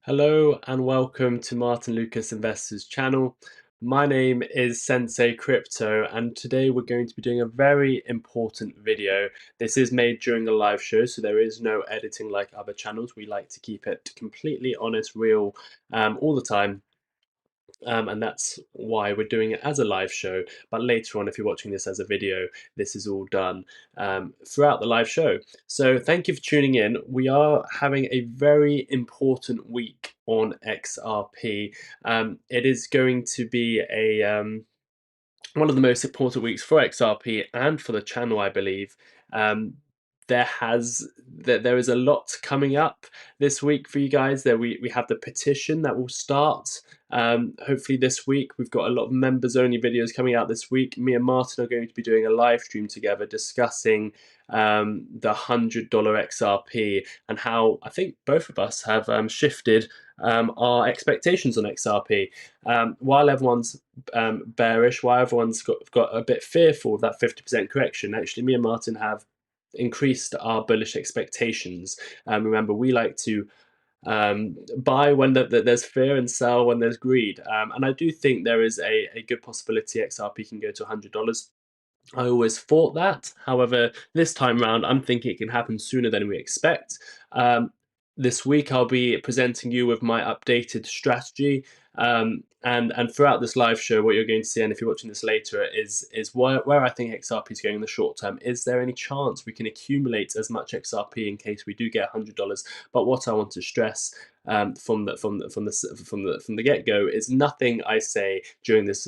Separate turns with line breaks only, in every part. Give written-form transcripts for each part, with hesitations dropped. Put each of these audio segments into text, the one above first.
Hello and welcome to Martin Lucas Investors channel. My name is Sensei Crypto and today we're going to be doing a very important video. This is made during a live show, so there is no editing like other channels. We like to keep it completely honest, real, all the time. And that's why we're doing it as a live show. But later on, if you're watching this as a video, this is all done throughout the live show. So thank you for tuning in. We are having a very important week on XRP. It is going to be one of the most important weeks for XRP and for the channel, I believe. Um, there is a lot coming up this week for you guys. We have the petition that will start hopefully this week. We've got a lot of members only videos coming out this week. Me and Martyn are going to be doing a live stream together discussing the $100 XRP and how I think both of us have shifted our expectations on XRP. While everyone's bearish, while everyone's got a bit fearful of that 50% correction, actually me and Martyn have increased our bullish expectations. Remember, we like to buy when there's fear and sell when there's greed. And I do think there is a good possibility XRP can go to $100. I always thought that. However, this time round, I'm thinking it can happen sooner than we expect. This week, I'll be presenting you with my updated strategy. And throughout this live show, what you're going to see, and if you're watching this later, is where I think XRP is going in the short term. Is there any chance we can accumulate as much XRP in case we do get $100? But what I want to stress from the get-go is nothing I say during this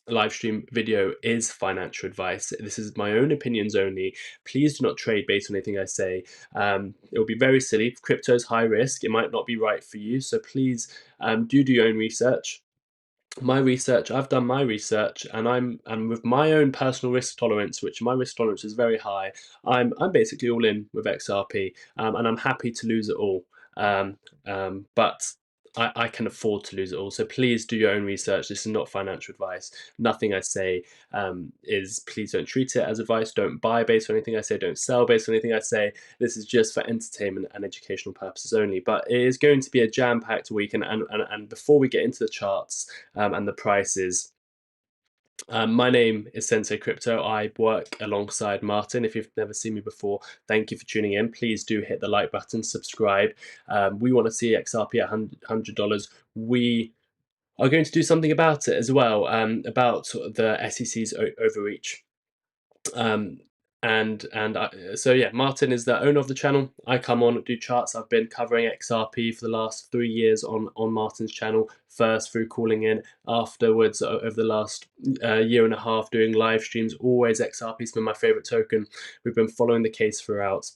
live stream video is financial advice. This is my own opinions only. Please do not trade based on anything I say. It will be very silly. Crypto is high risk. It might not be right for you. So please do your own research. I've done my research, and with my own personal risk tolerance, which my risk tolerance is very high, I'm basically all in with XRP, and I'm happy to lose it all. But I can afford to lose it all. So please do your own research. This is not financial advice. Nothing I say is, please don't treat it as advice. Don't buy based on anything I say. Don't sell based on anything I say. This is just for entertainment and educational purposes only. But it is going to be a jam-packed week. And before we get into the charts and the prices, my name is Sensei Crypto. I work alongside Martyn. If you've never seen me before, thank you for tuning in. Please do hit the like button, subscribe. We want to see XRP at $100. We are going to do something about it as well, about the SEC's overreach. So yeah, Martyn is the owner of the channel. I come on, do charts. I've been covering XRP for the last 3 years on Martyn's channel, first through calling in, afterwards over the last year and a half doing live streams. Always XRP's been my favorite token. We've been following the case throughout,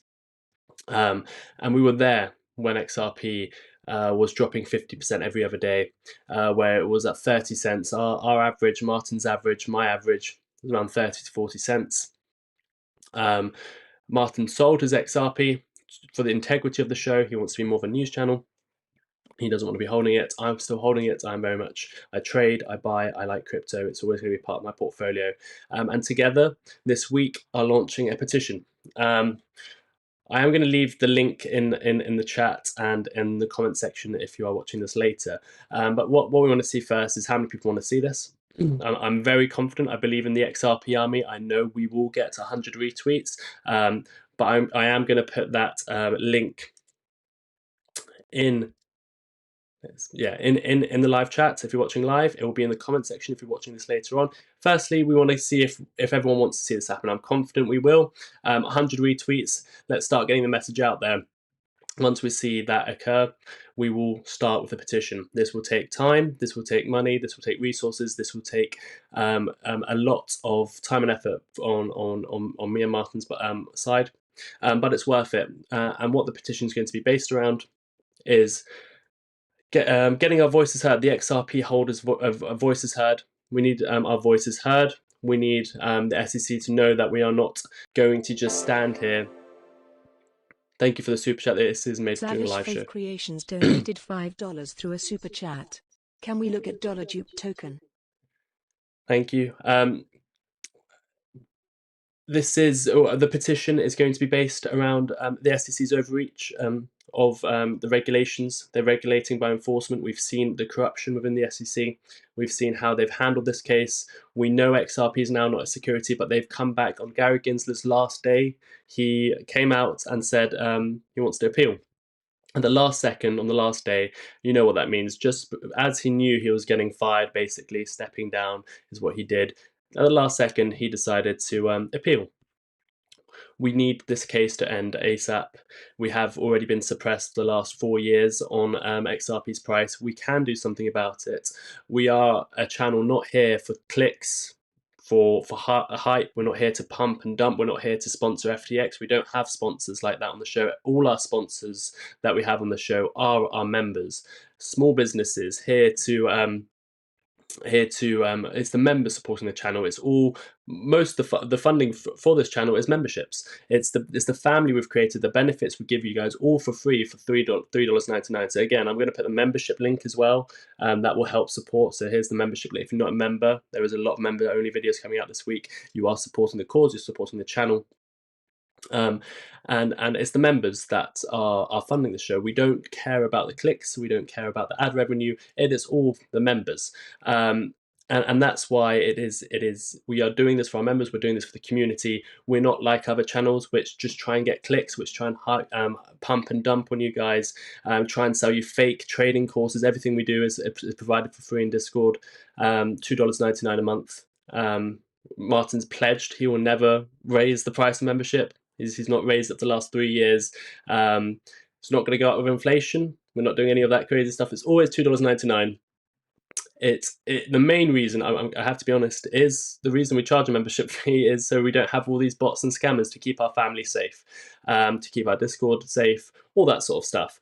and we were there when XRP was dropping 50% every other day, where it was at 30 cents. Our average, Martyn's average, my average, was around 30 to 40 cents. Martyn sold his XRP for the integrity of the show. He wants to be more of a news channel. He doesn't want to be holding it. I'm still holding it. I trade, I buy, I like crypto. It's always going to be part of my portfolio. And together this week are launching a petition. I am going to leave the link in the chat and in the comment section if you are watching this later. But what we want to see first is how many people want to see this. I'm very confident. I believe in the XRP army. I know we will get 100 retweets, but I am going to put that link in. In the live chat. If you're watching live, it will be in the comment section if you're watching this later on. Firstly, we want to see if everyone wants to see this happen. I'm confident we will. 100 retweets. Let's start getting the message out there. Once we see that occur, we will start with a petition. This will take time, this will take money, this will take resources, this will take a lot of time and effort on me and Martyn's side, but it's worth it. And what the petition is going to be based around is getting our voices heard. The XRP holders' voices heard. We need our voices heard. We need the SEC to know that we are not going to just stand here. Thank you for the super chat. This is made during a live show.
Creations donated $5 through a super chat. Can we look at dollar dupe token?
Thank you. The petition is going to be based around the SEC's overreach the regulations. They're regulating by enforcement. We've seen the corruption within the SEC. We've seen how they've handled this case. We know XRP is now not a security, but they've come back on Gary Gensler's last day. He came out and said he wants to appeal. At the last second, on the last day, you know what that means. Just as he knew he was getting fired, basically, stepping down is what he did. At the last second, he decided to appeal. We need this case to end ASAP. We have already been suppressed the last 4 years on XRP's price. We can do something about it. We are a channel not here for clicks, for hype. We're not here to pump and dump. We're not here to sponsor FTX. We don't have sponsors like that on the show. All our sponsors that we have on the show are our members, small businesses it's the members supporting the channel. It's all most of the funding for this channel is memberships. It's the family we've created. The benefits we give you guys all for free for $3.99. So again, I'm going to put the membership link as well. That will help support. So here's the membership link. If you're not a member, there is a lot of member only videos coming out this week. You are supporting the cause. You're supporting the channel. And it's the members that are funding the show. We don't care about the clicks. We don't care about the ad revenue. It is all the members. And that's why it is we are doing this for our members. We're doing this for the community. We're not like other channels which just try and get clicks, which try and pump and dump on you guys, try and sell you fake trading courses. Everything we do is provided for free in Discord. $2.99 a month. Martyn's pledged he will never raise the price of membership. He's not raised it for the last 3 years. It's not going to go up with inflation. We're not doing any of that crazy stuff. It's always $2.99. The main reason, I have to be honest, is the reason we charge a membership fee is so we don't have all these bots and scammers, to keep our family safe, to keep our Discord safe, all that sort of stuff.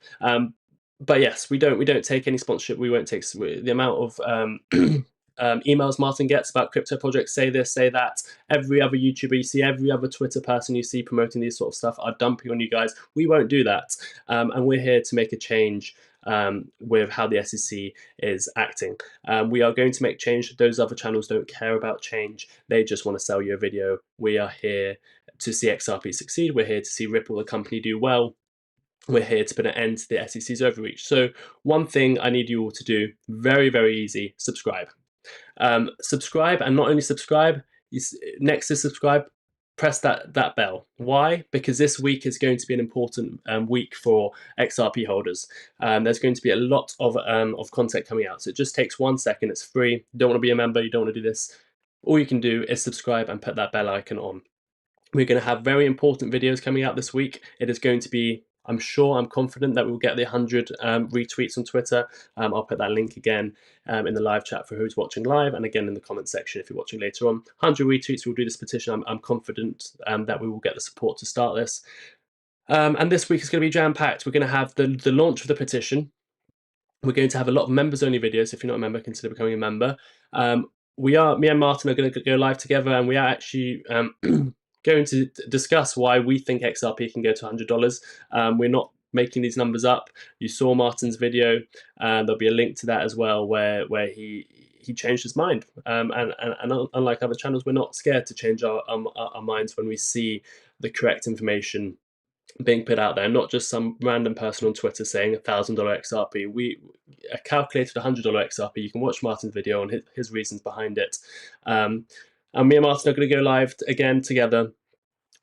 But yes, we don't take any sponsorship. We won't take the amount of emails Martyn gets about crypto projects, say this, say that. Every other YouTuber you see, every other Twitter person you see promoting these sort of stuff are dumping on you guys. We won't do that. And we're here to make a change with how the SEC is acting. We are going to make change. Those other channels don't care about change. They just want to sell you a video. We are here to see XRP succeed. We're here to see Ripple, the company, do well. We're here to put an end to the SEC's overreach. So one thing I need you all to do, very, very easy, subscribe. Subscribe, and not only subscribe, next to subscribe, press that bell. Why? Because this week is going to be an important week for XRP holders. There's going to be a lot of content coming out. So it just takes 1 second. It's free. You don't want to be a member. You don't want to do this. All you can do is subscribe and put that bell icon on. We're going to have very important videos coming out this week. It is going to be, I'm confident that we'll get the 100 retweets on Twitter. I'll put that link again in the live chat for who's watching live, and again in the comment section if you're watching later on. 100 retweets, we'll do this petition. I'm confident that we will get the support to start this. And this week is going to be jam-packed. We're going to have the launch of the petition. We're going to have a lot of members-only videos. If you're not a member, consider becoming a member. Me and Martyn are going to go live together, and we are actually going to discuss why we think XRP can go to $100. We're not making these numbers up. You saw Martyn's video. There'll be a link to that as well, where he changed his mind. And unlike other channels, we're not scared to change our minds when we see the correct information being put out there, not just some random person on Twitter saying $1,000 XRP. We calculated $100 XRP. You can watch Martyn's video on his reasons behind it. And me and Martyn are going to go live again together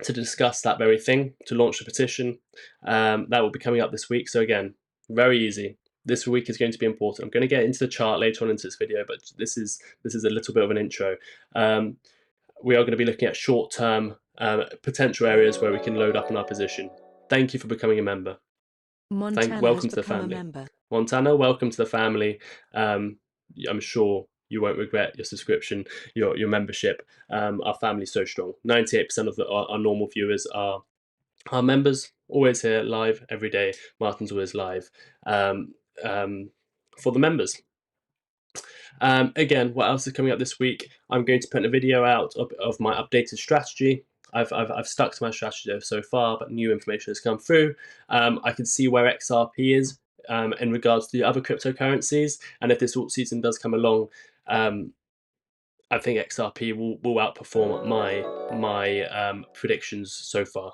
to discuss that very thing, to launch the petition. That will be coming up this week. So again, very easy. This week is going to be important. I'm going to get into the chart later on into this video, but this is a little bit of an intro. We are going to be looking at short-term potential areas where we can load up on our position. Thank you for becoming a member. Welcome to the family. Montana, welcome to the family. I'm sure you won't regret your subscription, your membership. Our family's so strong. 98% of our normal viewers are members, always here live every day. Martyn's always live for the members. Again, what else is coming up this week? I'm going to put a video out of my updated strategy. I've stuck to my strategy so far, but new information has come through. I can see where XRP is in regards to the other cryptocurrencies, and if this alt season does come along, I think XRP will outperform my predictions so far.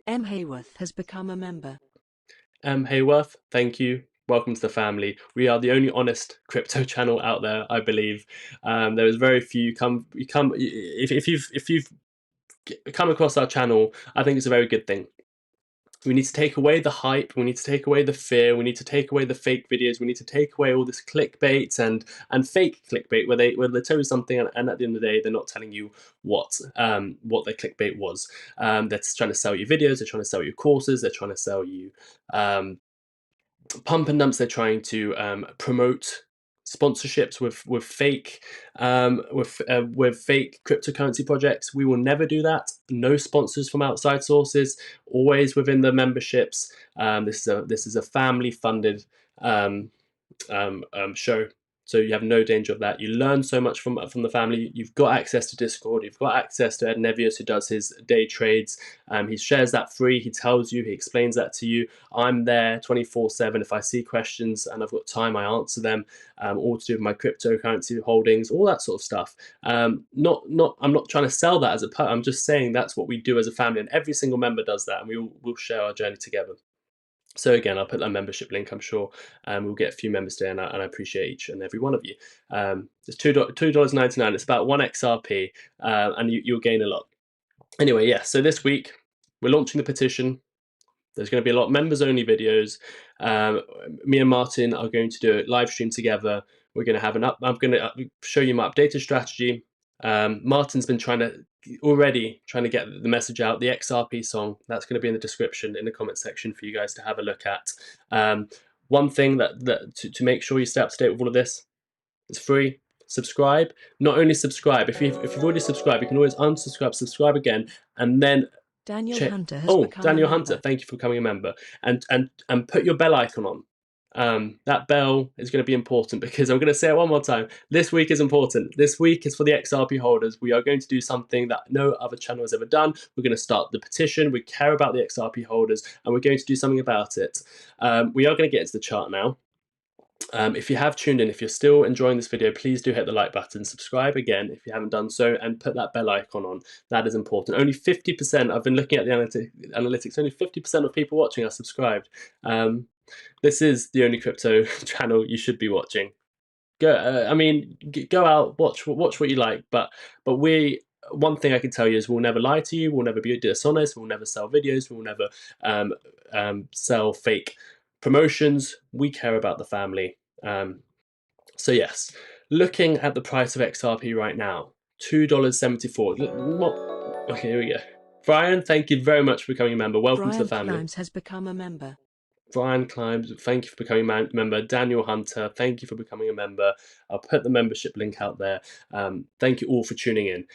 M. Hayworth has become a member.
Hayworth, thank you. Welcome to the family. We are the only honest crypto channel out there, I believe. There is very few. If you've come across our channel, I think it's a very good thing. We need to take away the hype. We need to take away the fear. We need to take away the fake videos. We need to take away all this clickbait and fake clickbait where they tell you something and at the end of the day they're not telling you what their clickbait was. They're trying to sell you videos. They're trying to sell you courses. They're trying to sell you pump and dumps. They're trying to promote sponsorships with fake with fake cryptocurrency projects. We will never do that. No sponsors from outside sources. Always within the memberships. This is a family funded show. So you have no danger of that. You learn so much from the family. You've got access to Discord. You've got access to Ed Nevius, who does his day trades. He shares that free. He tells you. He explains that to you. I'm there 24/7. If I see questions and I've got time, I answer them. All to do with my cryptocurrency holdings, all that sort of stuff. I'm not trying to sell that as a perk. I'm just saying that's what we do as a family, and every single member does that, and we'll share our journey together. So again, I'll put that membership link. I'm sure we'll get a few members today, and I appreciate each and every one of you. It's $2.99. It's about 1 XRP, and you'll gain a lot. Anyway, yeah. So this week we're launching the petition. There's going to be a lot of members-only videos. Me and Martyn are going to do a live stream together. We're going to have I'm going to show you my updated strategy. Martyn's been trying to get the message out. The XRP song, that's going to be in the description, in the comment section for you guys to have a look at. One thing to make sure you stay up to date with all of this, it's free. Subscribe. Not only subscribe, if you've already subscribed, you can always unsubscribe, subscribe again, and then
Daniel Hunter has become
Daniel
a member.
Hunter, thank you for becoming a member. And put your bell icon on. That bell is going to be important, because I'm going to say it one more time. This week is important. This week is for the XRP holders. We are going to do something that no other channel has ever done. We're going to start the petition. We care about the XRP holders, and we're going to do something about it. We are going to get into the chart now. If you have tuned in, if you're still enjoying this video, please do hit the like button, subscribe again if you haven't done so, and put that bell icon on. That is important. Only 50%, I've been looking at the analytics, only 50% of people watching are subscribed. This is the only crypto channel you should be watching. Go out, watch what you like, but one thing I can tell you is we'll never lie to you, we'll never be dishonest, we'll never sell videos, we'll never sell fake promotions. We care about the family. So yes, looking at the price of XRP right now, $2.74. Okay, here we go. Brian, thank you very much for becoming a member. Welcome to the family.
Brian Climbs has become a member.
Brian Climbs, thank you for becoming a member. Daniel Hunter, thank you for becoming a member. I'll put the membership link out there. Thank you all for tuning in.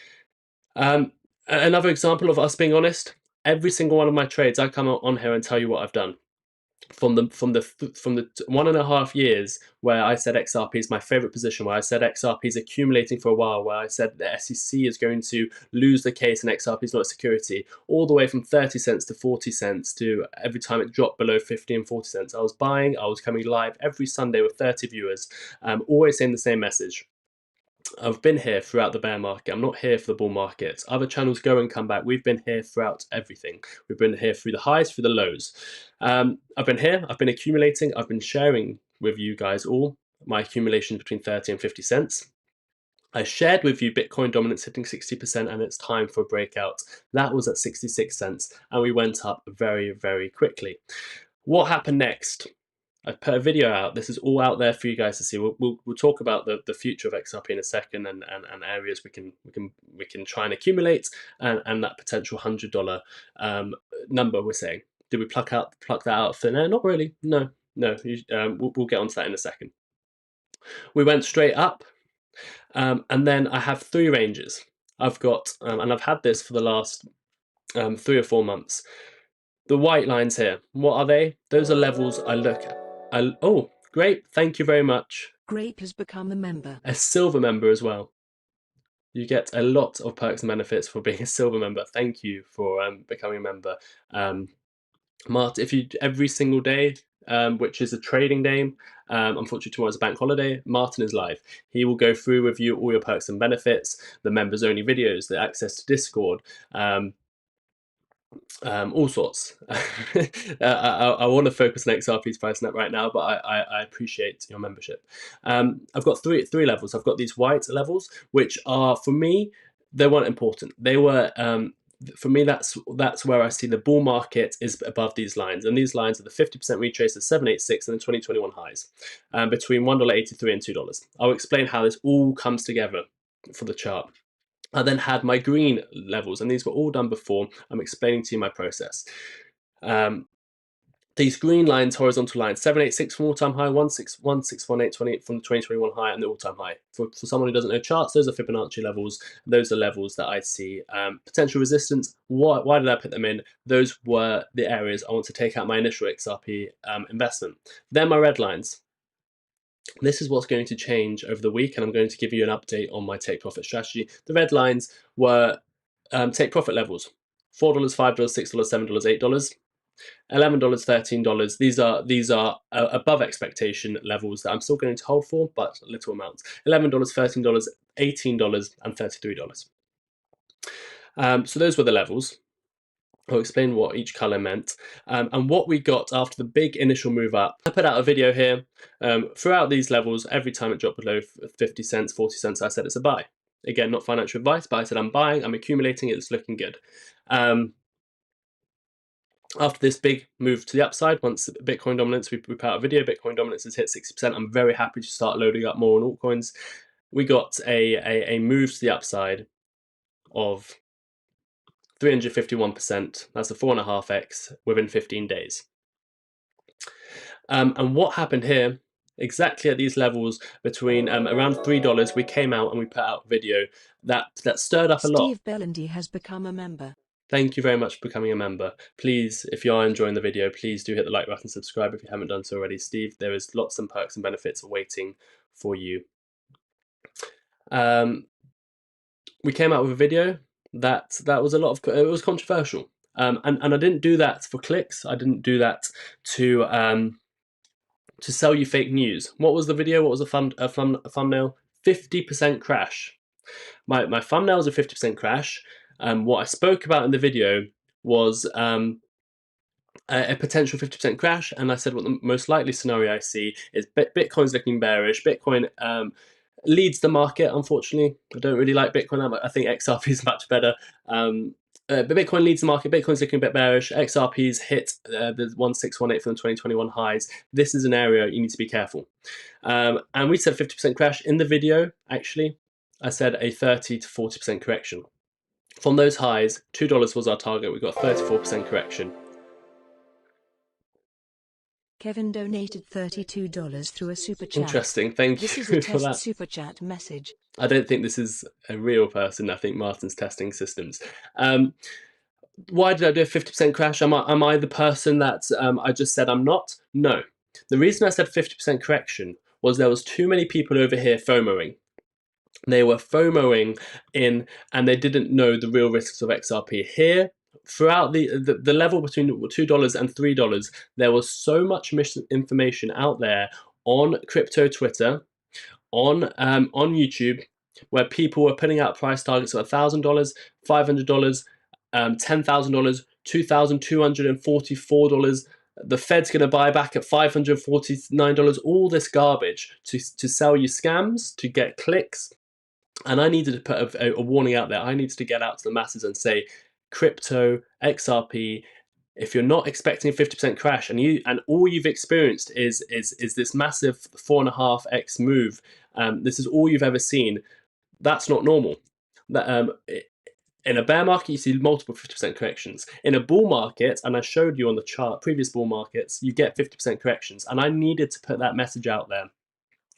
Another example of us being honest, every single one of my trades, I come on here and tell you what I've done. From the 1.5 years where I said XRP is my favorite position, where I said XRP is accumulating for a while, where I said the SEC is going to lose the case and XRP is not a security, all the way from 30 cents to 40 cents to every time it dropped below 50 and 40 cents. I was buying, I was coming live every Sunday with 30 viewers, always saying the same message. I've been here throughout the bear market. I'm not here for the bull market. Other channels go and come back. We've been here throughout everything. We've been here through the highs, through the lows. I've been here. I've been accumulating. I've been sharing with you guys all my accumulation between 30 and 50 cents. I shared with you Bitcoin dominance hitting 60% and it's time for a breakout. That was at 66 cents and we went up very, very quickly. What happened next? I put a video out. This is all out there for you guys to see. We'll talk about the future of XRP in a second, and areas we can try and accumulate, and that potential $100 number we're saying. Did we pluck that out of thin air? Not really. No. We'll get onto that in a second. We went straight up, and then I have 3 ranges. I've got and I've had this for the last 3 or 4 months. The white lines here, what are they? Those are levels I look at. Oh, great. Thank you very much.
Grape has become a member.
A silver member as well. You get a lot of perks and benefits for being a silver member. Thank you for becoming a member. Martyn, if you every single day, which is a trading day, unfortunately tomorrow's a bank holiday, Martyn is live. He will go through with you all your perks and benefits, the members only videos, the access to Discord, all sorts. I want to focus on XRP's price net right now, but I appreciate your membership. I've got three levels. I've got these white levels, which are, for me, they weren't important. They were, for me, that's where I see the bull market is above these lines, and these lines are the 50% retrace of 786 and the 2021 highs, between $1.83 and $2. I'll explain how this all comes together for the chart. I then had my green levels, and these were all done before. I'm explaining to you my process. These green lines, horizontal lines, 786 from all-time high, 161828 from the 2021 high, and the all-time high. For someone who doesn't know charts, those are Fibonacci levels. Those are levels that I see. Potential resistance, why did I put them in? Those were the areas I want to take out my initial XRP investment. Then my red lines. This is what's going to change over the week, and I'm going to give you an update on my take profit strategy. The red lines were take profit levels: $4, $5, $6, $7, $8, $11, $13. These are above expectation levels that I'm still going to hold for, but little amounts. $11, $13, $18, and $33. So those were the levels. I'll explain what each color meant, and what we got after the big initial move up. I put out a video here. Throughout these levels, every time it dropped below 50 cents, 40 cents, I said it's a buy. Again, not financial advice, but I said I'm buying, I'm accumulating, it's looking good. After this big move to the upside, once Bitcoin dominance, we put out a video, Bitcoin dominance has hit 60%. I'm very happy to start loading up more on altcoins. We got a move to the upside of 351%. That's a 4.5x within 15 days. And what happened here, exactly at these levels, between around $3, we came out and we put out a video that stirred up a lot.
Steve Bellandy has become a member.
Thank you very much for becoming a member. Please, if you are enjoying the video, please do hit the like button, subscribe if you haven't done so already. Steve, there is lots of perks and benefits waiting for you. We came out with a video that was a lot of, it was controversial. And I didn't do that for clicks. I didn't do that to sell you fake news. What was the video? What was a thumbnail? 50% crash. My thumbnail was a 50% crash. What I spoke about in the video was a potential 50% crash, and I said what the most likely scenario I see is Bitcoin's looking bearish. Bitcoin leads the market, unfortunately. I don't really like Bitcoin. I think XRP is much better. But Bitcoin leads the market. Bitcoin's looking a bit bearish. XRP's hit the 1618 from the 2021 highs. This is an area you need to be careful. And we said 50% crash in the video. Actually, I said a 30 to 40% correction. From those highs, $2 was our target. We got 34% correction.
Kevin donated $32 through a super chat.
Interesting, thank you
This is a
for
test
that.
super chat message.
I don't think this is a real person. I think Martyn's testing systems. Why did I do a 50% crash? Am I the person that I just said I'm not? No. The reason I said 50% correction was there was too many people over here FOMOing. They were FOMOing in, and they didn't know the real risks of XRP. Here, throughout the level between $2 and $3, there was so much misinformation out there on crypto Twitter, on YouTube, where people were putting out price targets of $1,000, $500, $10,000, $2,244. The Fed's going to buy back at $549. All this garbage to sell you scams, to get clicks. And I needed to put a warning out there. I needed to get out to the masses and say, crypto, XRP, if you're not expecting a 50% crash and all you've experienced is this massive 4.5x move, this is all you've ever seen, that's not normal. In a bear market, you see multiple 50% corrections. In a bull market, and I showed you on the chart, previous bull markets, you get 50% corrections. And I needed to put that message out there,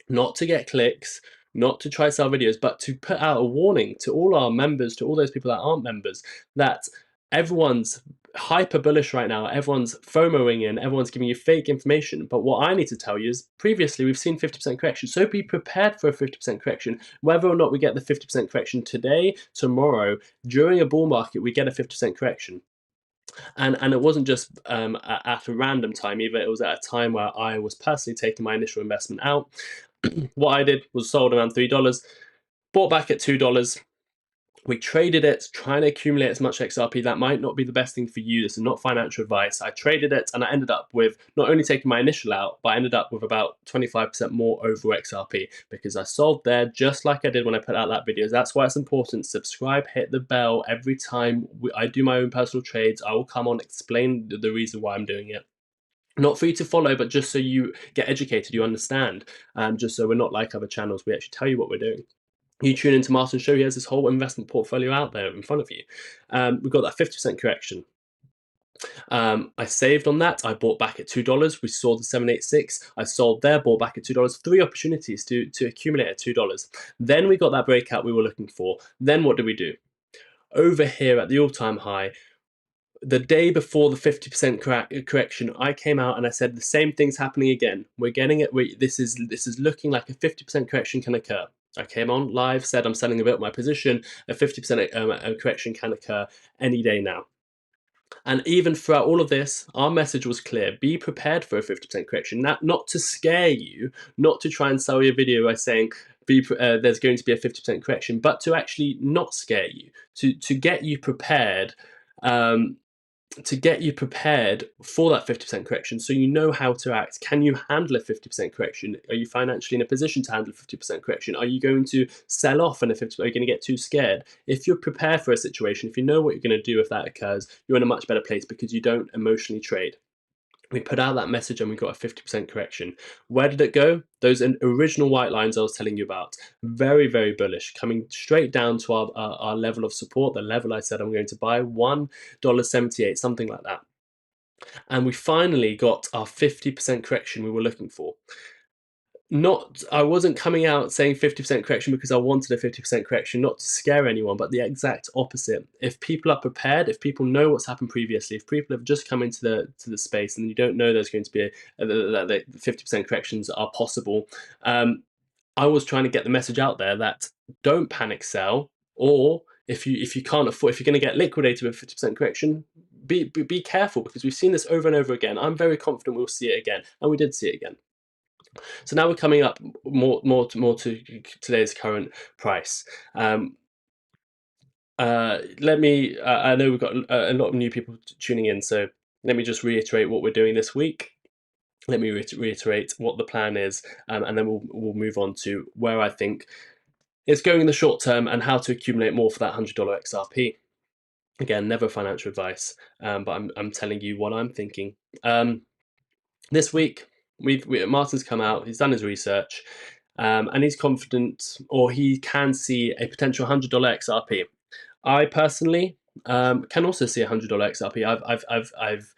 not to get clicks, not to try sell videos, but to put out a warning to all our members, to all those people that aren't members, that everyone's hyper bullish right now, everyone's FOMOing in, everyone's giving you fake information. But what I need to tell you is, previously we've seen 50% correction, so be prepared for a 50% correction. Whether or not we get the 50% correction today, tomorrow, during a bull market, we get a 50% correction. And it wasn't just at a random time either. It was at a time where I was personally taking my initial investment out. What I did was sold around $3, bought back at $2, We traded it, trying to accumulate as much XRP. That might not be the best thing for you. This is not financial advice. I traded it and I ended up with not only taking my initial out, but I ended up with about 25% more over XRP because I sold there just like I did when I put out that video. That's why it's important. Subscribe, hit the bell. Every time I do my own personal trades, I will come on, explain the reason why I'm doing it. Not for you to follow, but just so you get educated, you understand. Just so we're not like other channels, we actually tell you what we're doing. You tune into Martyn's show, he has this whole investment portfolio out there in front of you. We've got that 50% correction. I saved on that. I bought back at $2. We saw the 786. I sold there, bought back at $2. 3 opportunities to accumulate at $2. Then we got that breakout we were looking for. Then what did we do? Over here at the all-time high, the day before the 50% correction, I came out and I said the same thing's happening again. We're getting it. This is looking like a 50% correction can occur. I came on live, said I'm selling a bit of my position. A 50% correction can occur any day now. And even throughout all of this, our message was clear. Be prepared for a 50% correction. Not to scare you, not to try and sell your video by saying there's going to be a 50% correction, but to actually not scare you, to get you prepared. To get you prepared for that 50% correction so you know how to act. Can you handle a 50% correction? Are you financially in a position to handle a 50% correction? Are you going to sell off in a 50%? Are you going to get too scared? If you're prepared for a situation, if you know what you're going to do if that occurs, you're in a much better place because you don't emotionally trade. We put out that message and we got a 50% correction. Where did it go? Those original white lines I was telling you about. Very, very bullish, coming straight down to our level of support, the level I said I'm going to buy, $1.78, something like that. And we finally got our 50% correction we were looking for. I wasn't coming out saying 50% correction because I wanted a 50% correction, not to scare anyone, but the exact opposite. If people are prepared, if people know what's happened previously, if people have just come into the space and you don't know there's going to be the 50% corrections are possible, I was trying to get the message out there that don't panic sell, or if you can't afford, if you're going to get liquidated with 50% correction, be careful because we've seen this over and over again. I'm very confident we'll see it again, and we did see it again. So now we're coming up more to today's current price. Let me. I know we've got a lot of new people tuning in, so let me just reiterate what we're doing this week. Let me reiterate what the plan is, and then we'll move on to where I think it's going in the short term and how to accumulate more for that $100 XRP. Again, never financial advice, but I'm telling you what I'm thinking. This week, Martyn's come out. He's done his research, and he's confident, or he can see a potential $100 XRP. I personally can also see a $100 XRP. I've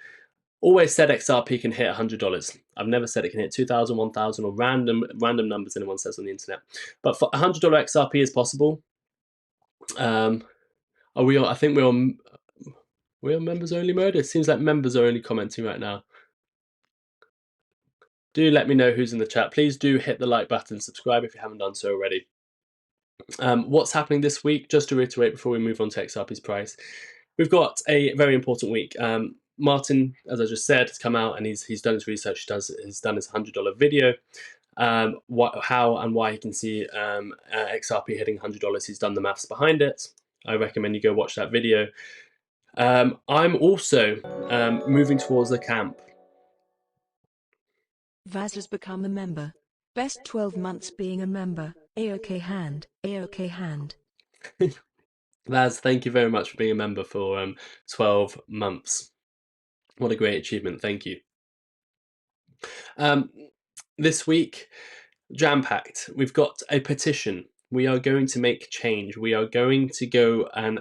always said XRP can hit $100. I've never said it can hit 2,000, 1,000, or random numbers anyone says on the internet. But for $100 XRP is possible. Are we? I think we're on members only mode. It seems like members are only commenting right now. Do let me know who's in the chat. Please do hit the like button, subscribe if you haven't done so already. What's happening this week? Just to reiterate before we move on to XRP's price, we've got a very important week. Martyn, as I just said, has come out and he's done his research. He's done his $100 video. How and why he can see XRP hitting $100. He's done the maths behind it. I recommend you go watch that video. I'm also moving towards the camp.
Vaz has become a member. Best 12 months being a member. A-OK hand. A-OK hand.
Vaz, thank you very much for being a member for 12 months. What a great achievement. Thank you. This week, jam-packed. We've got a petition. We are going to make change. We are going to go and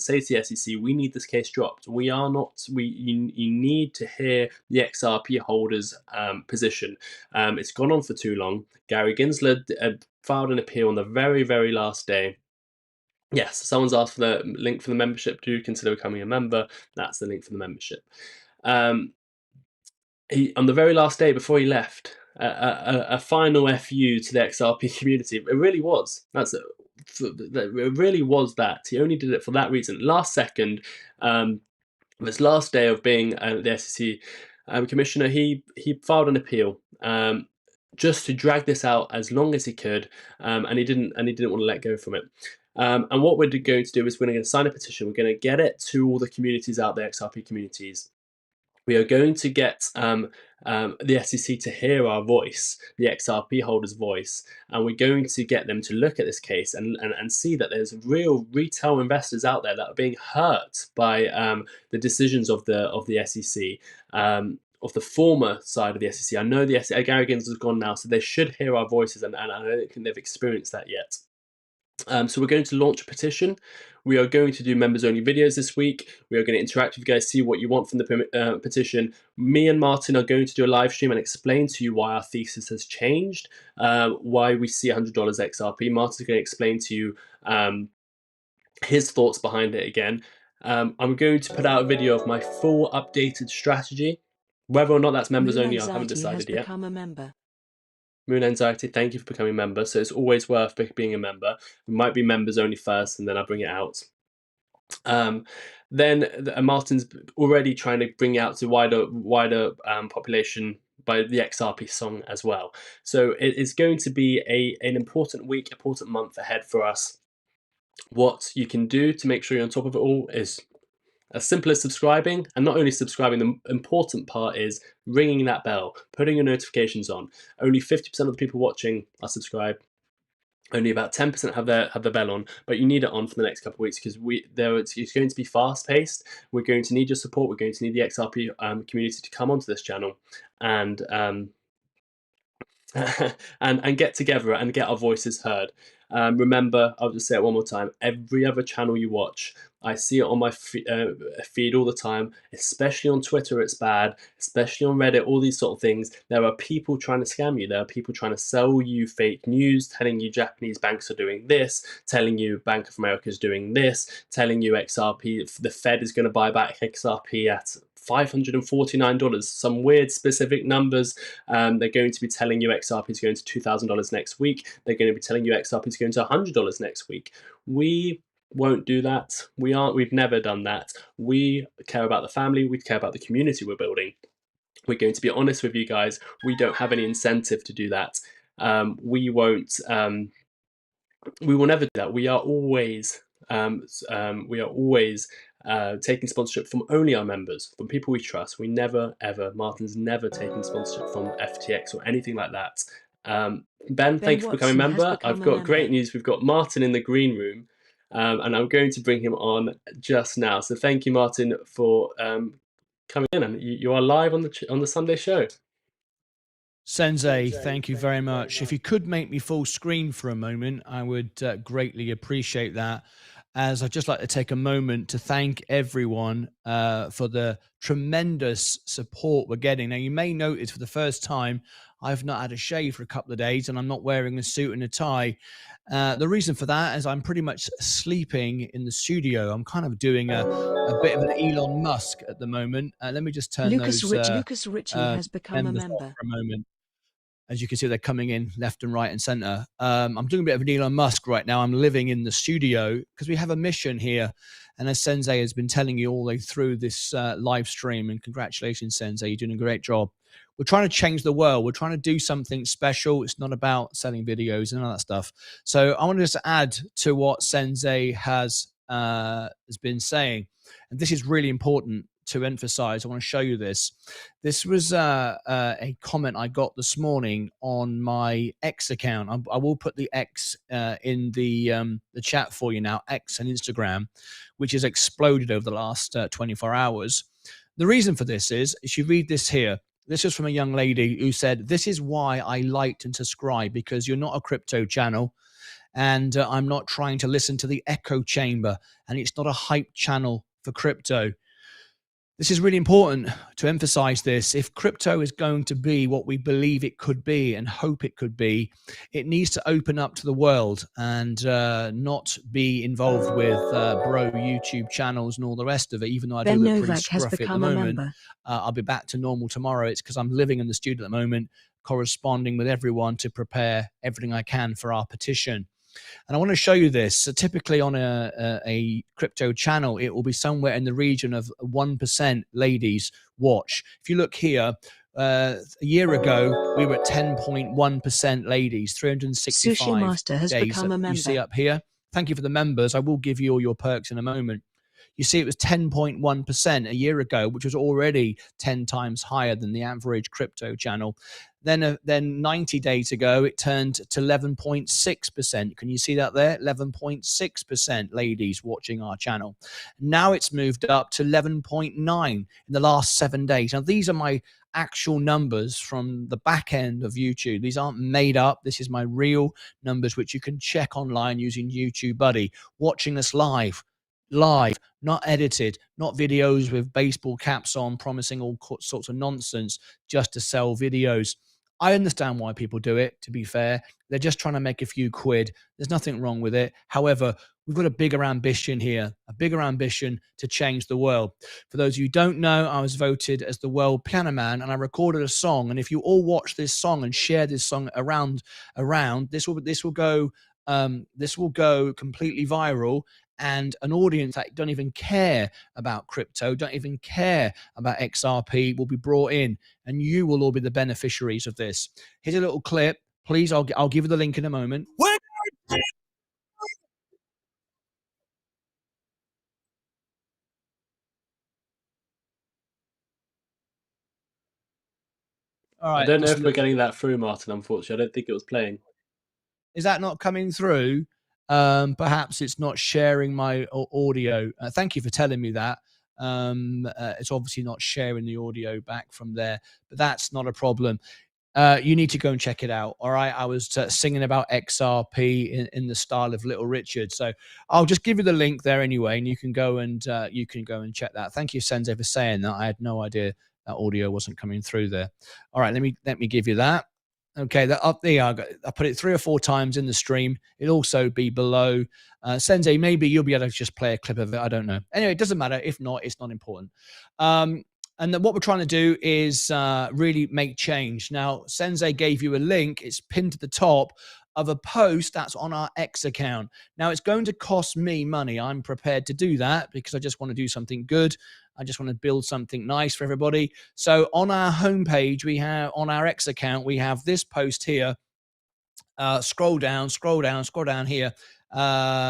say to the SEC, we need this case dropped. We are not. You need to hear the XRP holders' position. It's gone on for too long. Gary Gensler filed an appeal on the very, very last day. Yes, someone's asked for the link for the membership. Do consider becoming a member. That's the link for the membership. He, on the very last day before he left, a final FU to the XRP community. It really was. It really was that. He only did it for that reason. Last second, this last day of being the SEC commissioner, he filed an appeal just to drag this out as long as he could, and he didn't want to let go from it. And what we're going to do is we're going to sign a petition. We're going to get it to all the communities out there, XRP communities. We are going to get the SEC to hear our voice, the XRP holders' voice, and we're going to get them to look at this case and see that there's real retail investors out there that are being hurt by the decisions of the SEC. Of the former side of the SEC. I know the SEC, Gary Gensler has gone now, so they should hear our voices, and I don't think they've experienced that yet. So we're going to launch a petition. We are going to do members-only videos this week. We are going to interact with you guys, see what you want from the petition. Me and Martyn are going to do a live stream and explain to you why our thesis has changed, why we see $100 XRP. Martyn's going to explain to you his thoughts behind it again. I'm going to put out a video of my full updated strategy. Whether or not that's members-only, I haven't decided yet.
Become a member.
Moon Anxiety, thank you for becoming a member. So it's always worth being a member. We might be members only first, and then I'll bring it out. Then Martyn's already trying to bring out to wider population by the XRP song as well. So it is going to be an important week, important month ahead for us. What you can do to make sure you're on top of it all is as simple as subscribing, and not only subscribing, the important part is ringing that bell, putting your notifications on. Only 50% of the people watching are subscribed. Only about 10% have the bell on, but you need it on for the next couple of weeks because it's going to be fast paced. We're going to need your support. We're going to need the XRP community to come onto this channel and and get together and get our voices heard. Remember, I'll just say it one more time, every other channel you watch, I see it on my feed all the time, especially on Twitter it's bad, especially on Reddit, all these sort of things. There are people trying to scam you. There are people trying to sell you fake news, telling you Japanese banks are doing this, telling you Bank of America is doing this, telling you XRP, the Fed is going to buy back XRP at $549, some weird specific numbers. They're going to be telling you XRP is going to $2,000 next week. They're going to be telling you XRP is going to $100 next week. We won't do that. We've never done that. We care about the family. We care about the community we're building. We're going to be honest with you guys. We don't have any incentive to do that. We won't. We will never do that. We are always taking sponsorship from only our members, from people we trust. We never, ever, Martyn's never taken sponsorship from FTX or anything like that. Ben, thank you for becoming a member. I've got great news. We've got Martyn in the green room, and I'm going to bring him on just now. So thank you, Martyn, for coming in. And you are live on the Sunday show.
Sensei, thank you very much. If you could make me full screen for a moment, I would greatly appreciate that. As I'd just like to take a moment to thank everyone for the tremendous support we're getting. Now, you may notice for the first time, I've not had a shave for a couple of days and I'm not wearing a suit and a tie. The reason for that is I'm pretty much sleeping in the studio. I'm kind of doing a bit of an Elon Musk at the moment. Let me just turn
Lucas Ritchie has become a member
for a moment. As you can see, they're coming in left and right and center. I'm doing a bit of an Elon Musk right now. I'm living in the studio because we have a mission here. And as Sensei has been telling you all the way through this live stream, and congratulations, Sensei, you're doing a great job. We're trying to change the world. We're trying to do something special. It's not about selling videos and all that stuff. So I want to just add to what Sensei has been saying. And this is really important to emphasize. I want to show you this. This was a comment I got this morning on my X account. I will put the X in the chat for you now, X and Instagram, which has exploded over the last 24 hours. The reason for this is, if you read this here, this is from a young lady who said, "This is why I liked and subscribed, because you're not a crypto channel. And I'm not trying to listen to the echo chamber, and it's not a hype channel for crypto." This is really important to emphasize this. If crypto is going to be what we believe it could be and hope it could be, it needs to open up to the world and not be involved with bro YouTube channels and all the rest of it, even though I do look pretty scruffy at the moment. I'll be back to normal tomorrow. It's because I'm living in the studio at the moment, corresponding with everyone to prepare everything I can for our petition. And I want to show you this. So typically on a crypto channel, it will be somewhere in the region of 1% ladies watch. If you look here, a year ago, we were at 10.1% ladies, 365
Sushi Master has
days.
become a member.
You see up here. thank you for the members. I will give you all your perks in a moment. You see, it was 10.1% a year ago, which was already 10 times higher than the average crypto channel. Then 90 days ago, it turned to 11.6%. Can you see that there? 11.6% ladies watching our channel. Now it's moved up to 11.9 in the last 7 days. Now, these are my actual numbers from the back end of YouTube. These aren't made up. This is my real numbers, which you can check online using YouTube Buddy. Watching us live, not edited, not videos with baseball caps on promising all sorts of nonsense just to sell videos. I understand why people do it, to be fair. They're just trying to make a few quid. There's nothing wrong with it. However, we've got a bigger ambition here, a bigger ambition to change the world. For those of you who don't know, I was voted as the World Piano Man, and I recorded a song. And if you all watch this song and share this song around, this will go completely viral. And an audience that don't even care about crypto, don't even care about XRP will be brought in, and you will all be the beneficiaries of this. Here's a little clip. Please, I'll give you the link in a moment. All right.
I don't know if we're getting that through, Martyn, unfortunately. I don't think it was playing.
Is that not coming through? Perhaps it's not sharing my audio. Thank you for telling me that. It's obviously not sharing the audio back from there, but that's not a problem. You need to go and check it out. All right. I was singing about XRP in the style of Little Richard. So I'll just give you the link there anyway, and you can go and check that. Thank you, Sensei, for saying that. I had no idea that audio wasn't coming through there. All right. Let me give you that. Okay, that up there. I put it 3 or 4 times in the stream. It'll also be below. Sensei, maybe you'll be able to just play a clip of it. I don't know. Anyway, it doesn't matter. If not, it's not important. And then what we're trying to do is really make change. Now, Sensei gave you a link. It's pinned to the top of a post that's on our X account. Now, it's going to cost me money. I'm prepared to do that because I just want to do something good. I just want to build something nice for everybody. So on our homepage, on our X account, we have this post here. Scroll down here.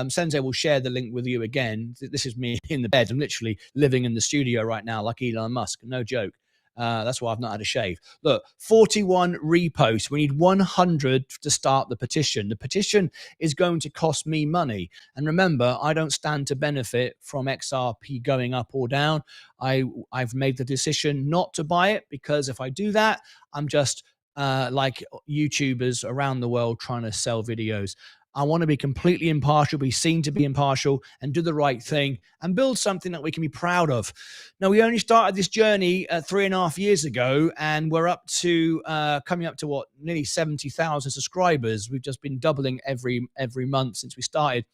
Sensei will share the link with you again. This is me in the bed. I'm literally living in the studio right now like Elon Musk. No joke. That's why I've not had a shave. Look, 41 reposts. We need 100 to start the petition. The petition is going to cost me money. And remember, I don't stand to benefit from XRP going up or down. I've made the decision not to buy it because if I do that, I'm just like YouTubers around the world trying to sell videos. I want to be completely impartial, be seen to be impartial, and do the right thing and build something that we can be proud of. Now, we only started this journey 3.5 years ago, and we're up to coming up to nearly 70,000 subscribers. We've just been doubling every month since we started.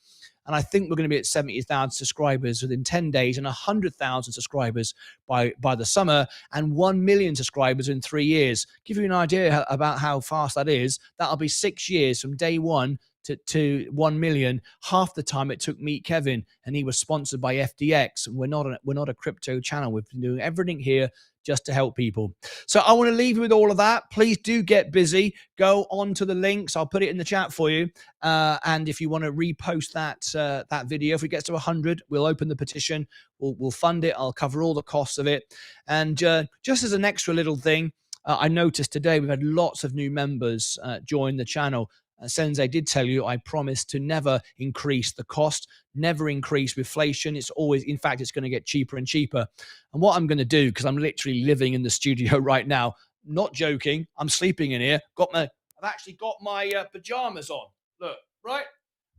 And I think we're going to be at 70,000 subscribers within 10 days and 100,000 subscribers by the summer and 1 million subscribers in 3 years. Give you an idea about how fast that is. That'll be 6 years from day one to 1 million. Half the time it took Meet Kevin, and he was sponsored by FDX. And we're not a crypto channel. We've been doing everything here just to help people. So I want to leave you with all of that. Please do get busy. Go on to the links. I'll put it in the chat for you. And if you want to repost that video, if it gets to 100, we'll open the petition. We'll fund it. I'll cover all the costs of it. And just as an extra little thing, I noticed today we've had lots of new members join the channel. Sensei did tell you I promised to never increase the cost, never increase inflation. It's always, in fact, it's going to get cheaper and cheaper. And what I'm going to do, because I'm literally living in the studio right now, not joking, I'm sleeping in here. I've actually got my pajamas on. Look, right?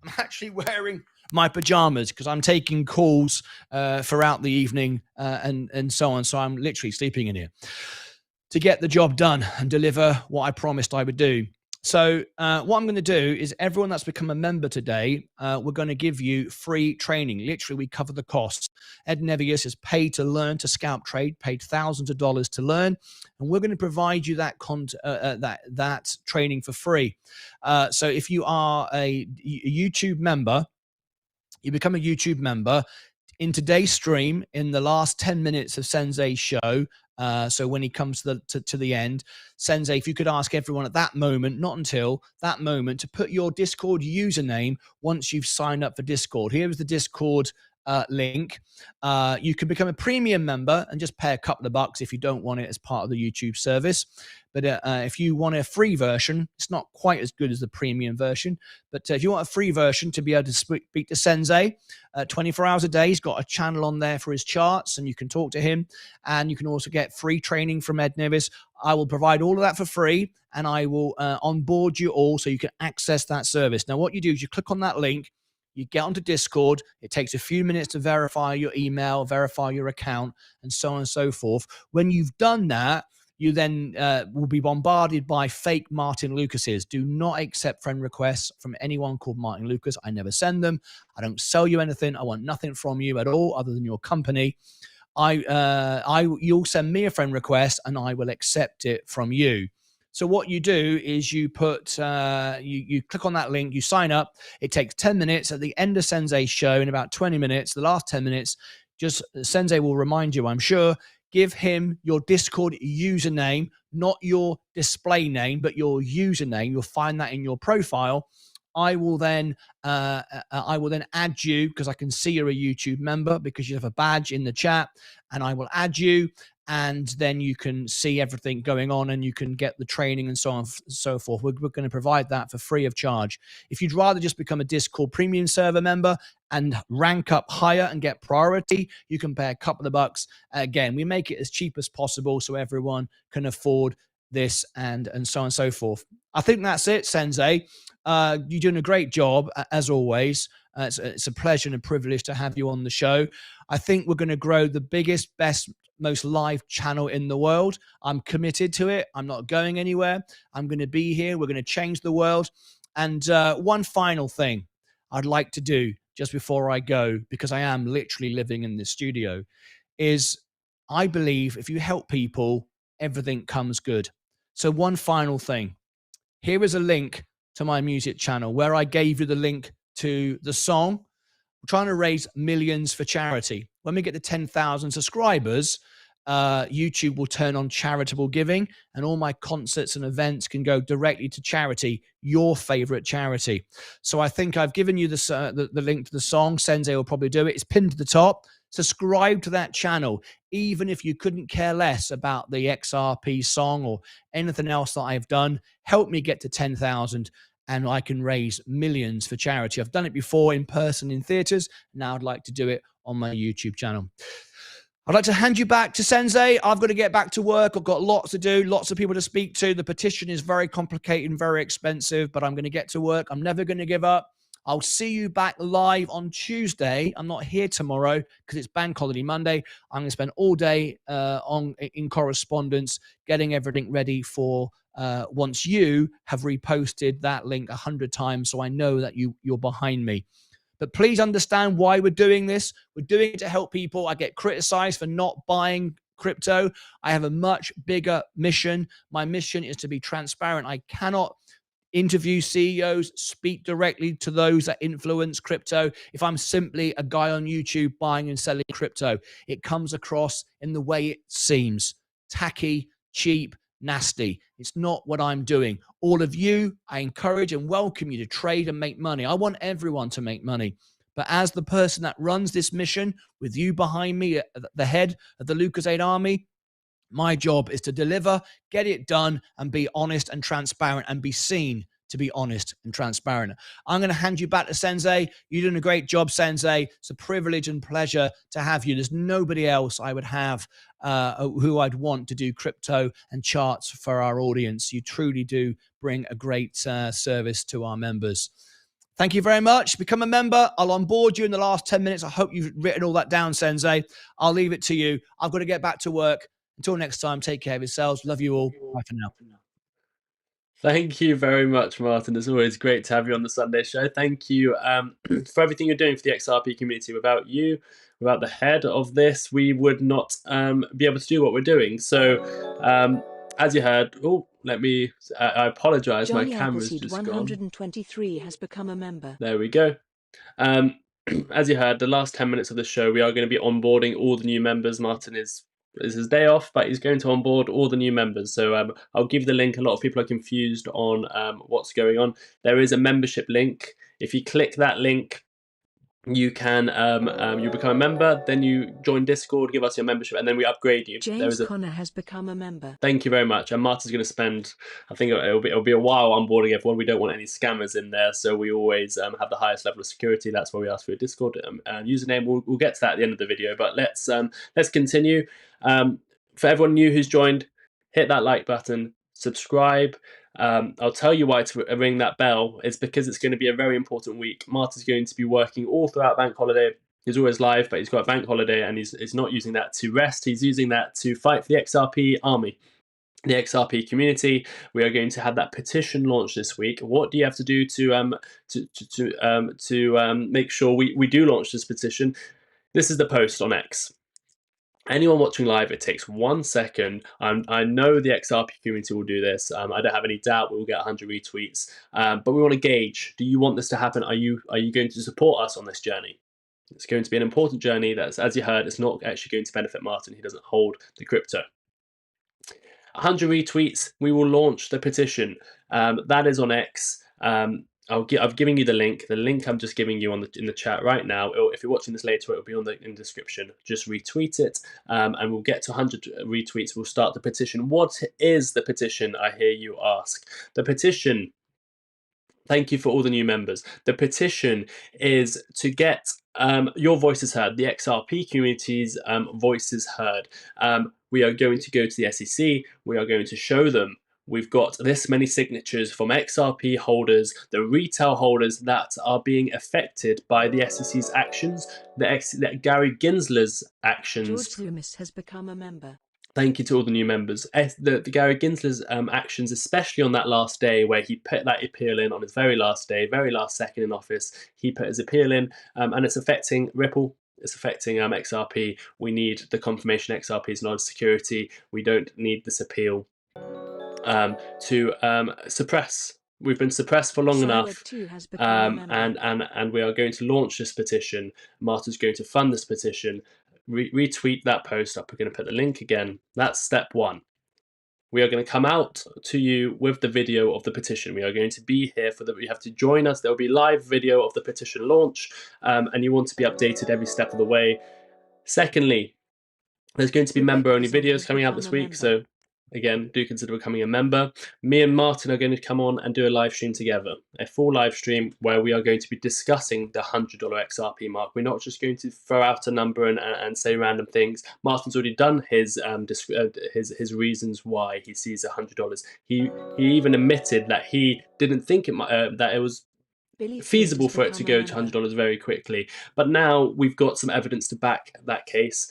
I'm actually wearing my pajamas because I'm taking calls throughout the evening and so on. So I'm literally sleeping in here to get the job done and deliver what I promised I would do. So what I'm going to do is everyone that's become a member today, we're going to give you free training. Literally, we cover the costs. Ed Nevius is paid to learn to scalp trade, paid thousands of dollars to learn, and we're going to provide you that that training for free. So if you are a YouTube member, you become a YouTube member. In today's stream, in the last 10 minutes of Sensei's show, So when he comes to the end, Sensei, if you could ask everyone at that moment, not until that moment, to put your Discord username once you've signed up for Discord. Here is the Discord link. You can become a premium member and just pay a couple of bucks if you don't want it as part of the YouTube service. But if you want a free version, it's not quite as good as the premium version. But if you want a free version to be able to speak to Sensei 24 hours a day, he's got a channel on there for his charts, and you can talk to him. And you can also get free training from Ed Nevis. I will provide all of that for free, and I will onboard you all so you can access that service. Now, what you do is you click on that link, you get onto Discord. It takes a few minutes to verify your email, verify your account, and so on and so forth. When you've done that, you then will be bombarded by fake Martyn Lucases. Do not accept friend requests from anyone called Martyn Lucas. I never send them. I don't sell you anything. I want nothing from you at all other than your company. You'll send me a friend request and I will accept it from you. So what you do is you put, you click on that link, you sign up. It takes 10 minutes. At the end of Sensei's show, in about 20 minutes, the last 10 minutes, just Sensei will remind you, I'm sure, give him your Discord username, not your display name, but your username. You'll find that in your profile. I will then add you because I can see you're a YouTube member because you have a badge in the chat, and I will add you, and then you can see everything going on and you can get the training and so on and so forth. We're going to provide that for free of charge. If you'd rather just become a Discord premium server member and rank up higher and get priority, you can pay a couple of bucks. Again, we make it as cheap as possible so everyone can afford this and so on and so forth. I think that's it, Sensei. You're doing a great job, as always. It's a pleasure and a privilege to have you on the show. I think we're going to grow the biggest, best, most live channel in the world. I'm committed to it. I'm not going anywhere. I'm going to be here. We're going to change the world. And one final thing I'd like to do just before I go, because I am literally living in this studio, is I believe if you help people, everything comes good. So one final thing. Here is a link to my music channel where I gave you the link to the song. We're trying to raise millions for charity. When we get to 10,000 subscribers, YouTube will turn on charitable giving, and all my concerts and events can go directly to charity, your favorite charity. So I think I've given you the link to the song. Sensei will probably do it. It's pinned to the top. Subscribe to that channel, even if you couldn't care less about the XRP song or anything else that I've done. Help me get to 10,000 and I can raise millions for charity. I've done it before in person in theaters. Now I'd like to do it on my YouTube channel. I'd like to hand you back to Sensei. I've got to get back to work. I've got lots to do, lots of people to speak to. The petition is very complicated and very expensive, but I'm going to get to work. I'm never going to give up. I'll see you back live on Tuesday. I'm not here tomorrow because it's Bank Holiday Monday. I'm going to spend all day in correspondence, getting everything ready for once you have reposted that link 100 times, so I know that you're behind me. But please understand why we're doing this. We're doing it to help people. I get criticized for not buying crypto. I have a much bigger mission. My mission is to be transparent. I cannot interview CEOs, speak directly to those that influence crypto if I'm simply a guy on YouTube buying and selling crypto. It comes across in the way it seems: tacky, cheap, nasty. It's not what I'm doing. All of you, I encourage and welcome you to trade and make money. I want everyone to make money. But as the person that runs this mission with you behind me at the head of the Lucozade Army, my job is to deliver, get it done, and be honest and transparent and be seen to be honest and transparent. I'm going to hand you back to Sensei. You're doing a great job, Sensei. It's a privilege and pleasure to have you. There's nobody else I would have who I'd want to do crypto and charts for our audience. You truly do bring a great service to our members. Thank you very much. Become a member. I'll onboard you in the last 10 minutes. I hope you've written all that down, Sensei. I'll leave it to you. I've got to get back to work. Until next time, take care of yourselves. Love you all. Bye for now.
Thank you very much, Martyn. It's always great to have you on the Sunday show. Thank you for everything you're doing for the XRP community. Without you, without the head of this, we would not be able to do what we're doing. So, as you heard, I apologize. My camera's just
123 has become a member.
There we go. As you heard, the last 10 minutes of the show, we are going to be onboarding all the new members. Martyn is It's his day off, but he's going to onboard all the new members. So I'll give you the link. A lot of people are confused on what's going on. There is a membership link. If you click that link, you can you become a member, then you join Discord, give us your membership, and then we upgrade you.
James Connor has become a member.
Thank you very much. And Martyn's going to spend, I think it'll be a while onboarding everyone. We don't want any scammers in there, so we always have the highest level of security. That's why we ask for a Discord username. We'll get to that at the end of the video, but let's continue. For everyone new who's joined, hit that like button, subscribe. I'll tell you why to ring that bell. It's because it's going to be a very important week. Martyn's going to be working all throughout bank holiday. He's always live, but he's got a bank holiday, and he's not using that to rest. He's using that to fight for the XRP army, the XRP community. We are going to have that petition launch this week. What do you have to do to make sure we do launch this petition? This is the post on X. Anyone watching live, it takes 1 second. I know the XRP community will do this. I don't have any doubt we will get 100 retweets. But we want to gauge, do you want this to happen? Are you going to support us on this journey? It's going to be an important journey that's, as you heard, it's not actually going to benefit Martyn. He doesn't hold the crypto. 100 retweets, we will launch the petition. That is on X. I've given you the link. The link I'm just giving you in the chat right now. If you're watching this later, it'll be in the description. Just retweet it, and we'll get to 100 retweets. We'll start the petition. What is the petition, I hear you ask? The petition. Thank you for all the new members. The petition is to get your voices heard, the XRP community's voices heard. We are going to go to the SEC. We are going to show them we've got this many signatures from XRP holders, the retail holders that are being affected by the SEC's actions, Gary Gensler's actions.
George Loomis has become a member.
Thank you to all the new members. The Gary Gensler's actions, especially on that last day where he put that appeal in on his very last day, very last second in office, he put his appeal in, and it's affecting Ripple. It's affecting XRP. We need the confirmation XRP is not a security. We don't need this appeal to suppress. We've been suppressed for long enough, and we are going to launch this petition. Martyn's going to fund this petition. Retweet that post up. We're going to put the link again. That's step one. We are going to come out to you with the video of the petition. We are going to be here for you have to join us. There will be live video of the petition launch, and you want to be updated every step of the way. Secondly, there's going to be member-only videos coming out this week, so again, do consider becoming a member. Me and Martyn are going to come on and do a live stream together, a full live stream where we are going to be discussing the $100 XRP mark. We're not just going to throw out a number and say random things. Martyn's already done his reasons why he sees $100. He even admitted that he didn't think that it was feasible for it to go to $100 very quickly. But now we've got some evidence to back that case.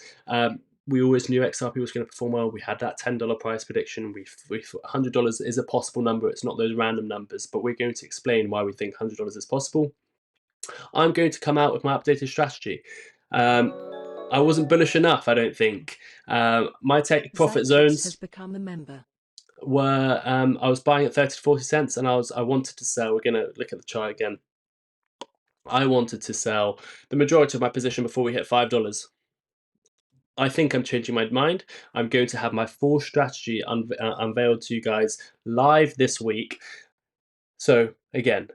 We always knew XRP was going to perform well. We had that $10 price prediction. We thought $100 is a possible number. It's not those random numbers, but we're going to explain why we think $100 is possible. I'm going to come out with my updated strategy. I wasn't bullish enough, I don't think. My take profit zones
has become a member.
Were I was buying at 30 to 40 cents, and I wanted to sell. We're going to look at the chart again. I wanted to sell the majority of my position before we hit $5. I think I'm changing my mind. I'm going to have my full strategy unveiled to you guys live this week. So again,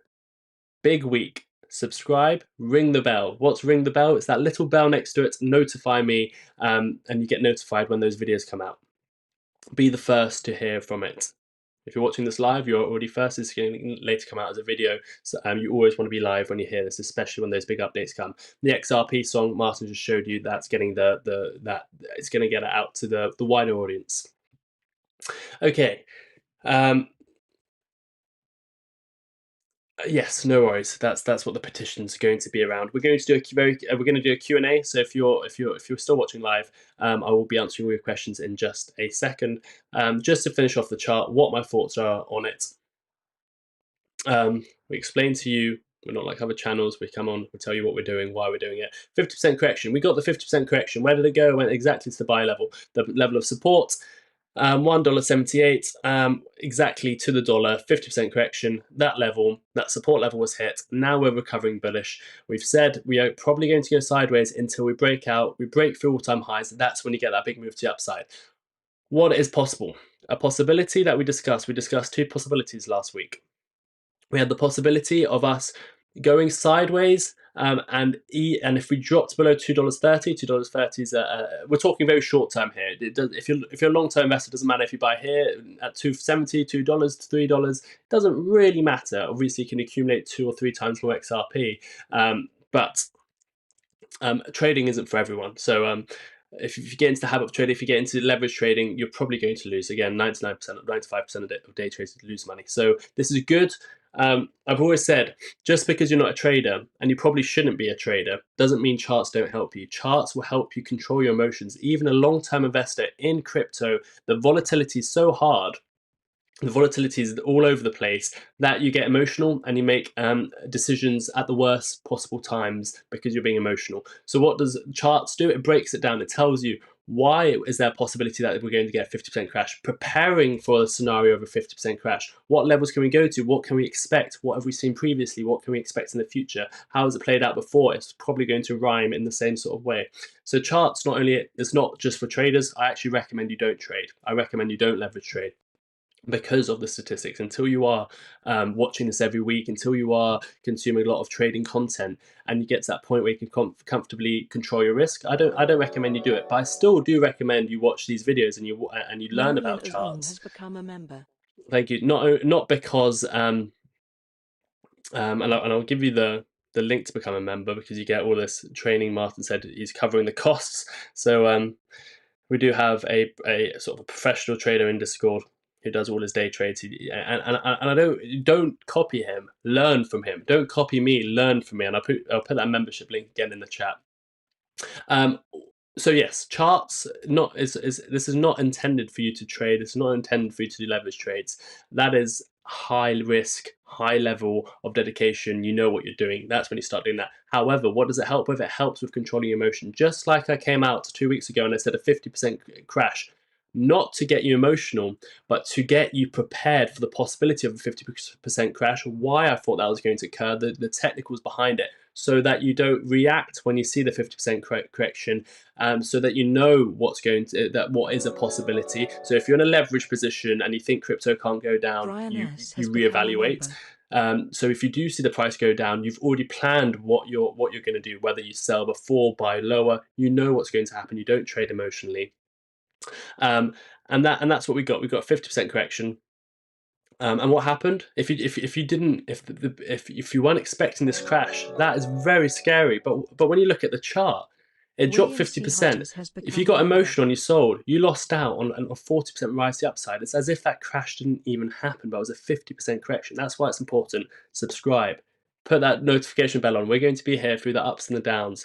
big week. Subscribe, ring the bell. What's ring the bell? It's that little bell next to it. Notify me, and you get notified when those videos come out. Be the first to hear from it. If you're watching this live, you're already first. It's going to later come out as a video. So you always want to be live when you hear this, especially when those big updates come. The XRP song Martyn just showed you, that's getting it's going to get it out to the wider audience. Okay. Yes, no worries. That's what the petition's going to be around. We're going to do a Q&A. So if you're still watching live, I will be answering all your questions in just a second. Just to finish off the chart, what my thoughts are on it. We explain to you. We're not like other channels. We come on, we tell you what we're doing, why we're doing it. 50% correction. We got the 50% correction. Where did it go? It went exactly to the buy level, the level of support. $1.78, exactly to the dollar, 50% correction. That level, that support level was hit. Now we're recovering bullish. We've said we are probably going to go sideways until we break out, we break through all-time highs. That's when you get that big move to the upside. What is possible? A possibility that we discussed two possibilities last week. We had the possibility of us going sideways, and if we dropped below $2.30, $2.30 is we're talking very short term here. If you're a long term investor, it doesn't matter if you buy here at $2.70, $2, $3. It doesn't really matter. Obviously, you can accumulate 2 or 3 times more XRP, but trading isn't for everyone. So if you get into the habit of trading, if you get into leverage trading, you're probably going to lose. Again, 99%, 95% of day traders lose money. So this is good. I've always said, just because you're not a trader, and you probably shouldn't be a trader, doesn't mean charts don't help you. Charts will help you control your emotions. Even a long-term investor in crypto, the volatility is so hard, the volatility is all over the place, that you get emotional and you make decisions at the worst possible times because you're being emotional. So what does charts do? It breaks it down. It tells you, why is there a possibility that we're going to get a 50% crash? Preparing for a scenario of a 50% crash. What levels can we go to? What can we expect? What have we seen previously? What can we expect in the future? How has it played out before? It's probably going to rhyme in the same sort of way. So charts, it's not just for traders. I actually recommend you don't trade. I recommend you don't leverage trade, because of the statistics. Until you are watching this every week, until you are consuming a lot of trading content, and you get to that point where you can comfortably control your risk, I don't recommend you do it. But I still do recommend you watch these videos and you learn about charts.
Has become a member.
Thank you. Not because and I'll give you the link to become a member, because you get all this training. Martyn said he's covering the costs. So we do have a sort of a professional trader in Discord who does all his day trades. And I don't copy him. Learn from him. Don't copy me. Learn from me. And I'll put that membership link again in the chat. So yes, charts this is not intended for you to trade. It's not intended for you to do leverage trades. That is high risk, high level of dedication. You know what you're doing. That's when you start doing that. However, what does it help with? It helps with controlling emotion. Just like I came out 2 weeks ago and I said a 50% crash, not to get you emotional, but to get you prepared for the possibility of a 50% crash. Why I thought that was going to occur, the technicals behind it, so that you don't react when you see the 50% correction, so that you know what is a possibility. So if you're in a leverage position and you think crypto can't go down, you reevaluate. So if you do see the price go down, you've already planned what you're going to do, whether you sell before, buy lower. You know what's going to happen. You don't trade emotionally. And that's what we got. We got 50% correction. And what happened? If you weren't expecting this crash, that is very scary. But when you look at the chart, it dropped 50%. If you got emotional and you sold, you lost out on a 40% rise to the upside. It's as if that crash didn't even happen, but it was a 50% correction. That's why it's important. Subscribe. Put that notification bell on. We're going to be here through the ups and the downs.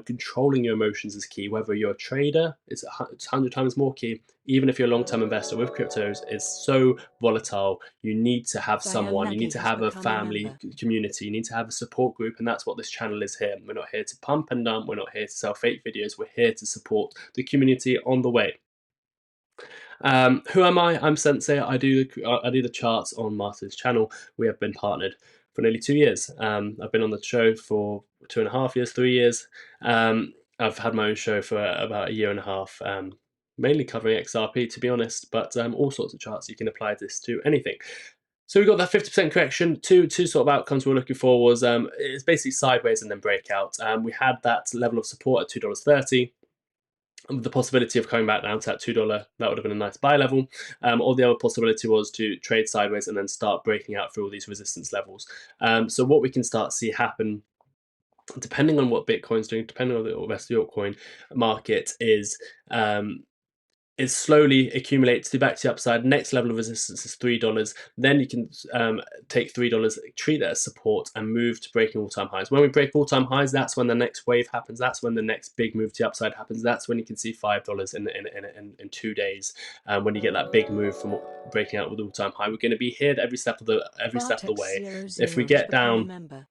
Controlling your emotions is key. Whether you're a trader, it's 100 times more key. Even if you're a long-term investor with cryptos, it's so volatile. You need to have someone. You need to have a family community. You need to have a support group, and that's what this channel is here. We're not here to pump and dump. We're not here to sell fake videos. We're here to support the community on the way. Who am I? I'm Sensei. I do the charts on Martyn's channel. We have been partnered for nearly 2 years. I've been on the show for 2.5 years, 3 years. I've had my own show for about 1.5 years, mainly covering XRP, to be honest, but all sorts of charts. You can apply this to anything. So we got that 50% correction. Two sort of outcomes we're looking for was it's basically sideways and then breakout. We had that level of support at $2.30. The possibility of coming back down to that $2, that would have been a nice buy level. Or the other possibility was to trade sideways and then start breaking out through all these resistance levels. So what we can start to see happen, depending on what Bitcoin's doing, depending on the rest of the altcoin market, is it slowly accumulates back to the upside. Next level of resistance is $3. Then you can take $3, treat that as support, and move to breaking all-time highs. When we break all-time highs, that's when the next wave happens. That's when the next big move to the upside happens. That's when you can see $5 in 2 days. When you get that big move from breaking out with all-time high, we're going to be here every step of the way. If we get down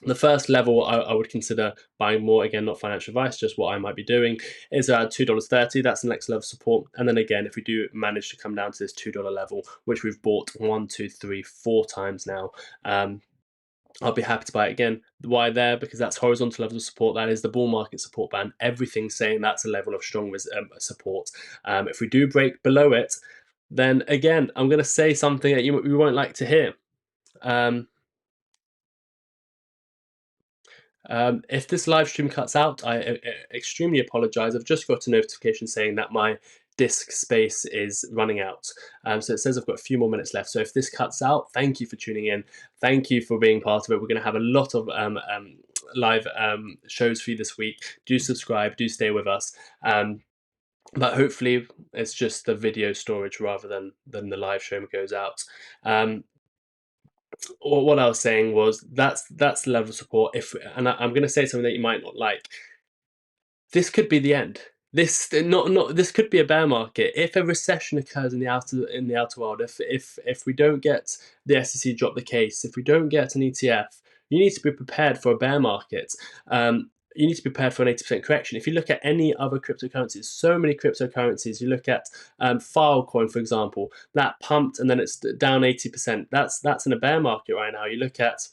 The first level I would consider buying more, again, not financial advice, just what I might be doing, is around $2.30. That's the next level of support. And then again, if we do manage to come down to this $2 level, which we've bought 1, 2, 3, 4 times now, I'll be happy to buy it again. Why there? Because that's horizontal level of support. That is the bull market support band. Everything's saying that's a level of strong support. If we do break below it, then again, I'm going to say something that you won't like to hear. If this live stream cuts out, I extremely apologize. I've just got a notification saying that my disk space is running out. So it says I've got a few more minutes left. So if this cuts out, thank you for tuning in. Thank you for being part of it. We're going to have a lot of live shows for you this week. Do subscribe, do stay with us. But hopefully it's just the video storage rather than the live stream goes out. What I was saying was that's the level of support. I'm going to say something that you might not like. This could be the end. This could be a bear market if a recession occurs in the outer world. If we don't get the SEC drop the case, if we don't get an ETF, you need to be prepared for a bear market. You need to be prepared for an 80% correction. If you look at any other cryptocurrencies, so many cryptocurrencies, you look at Filecoin, for example, that pumped and then it's down 80%. That's in a bear market right now. You look at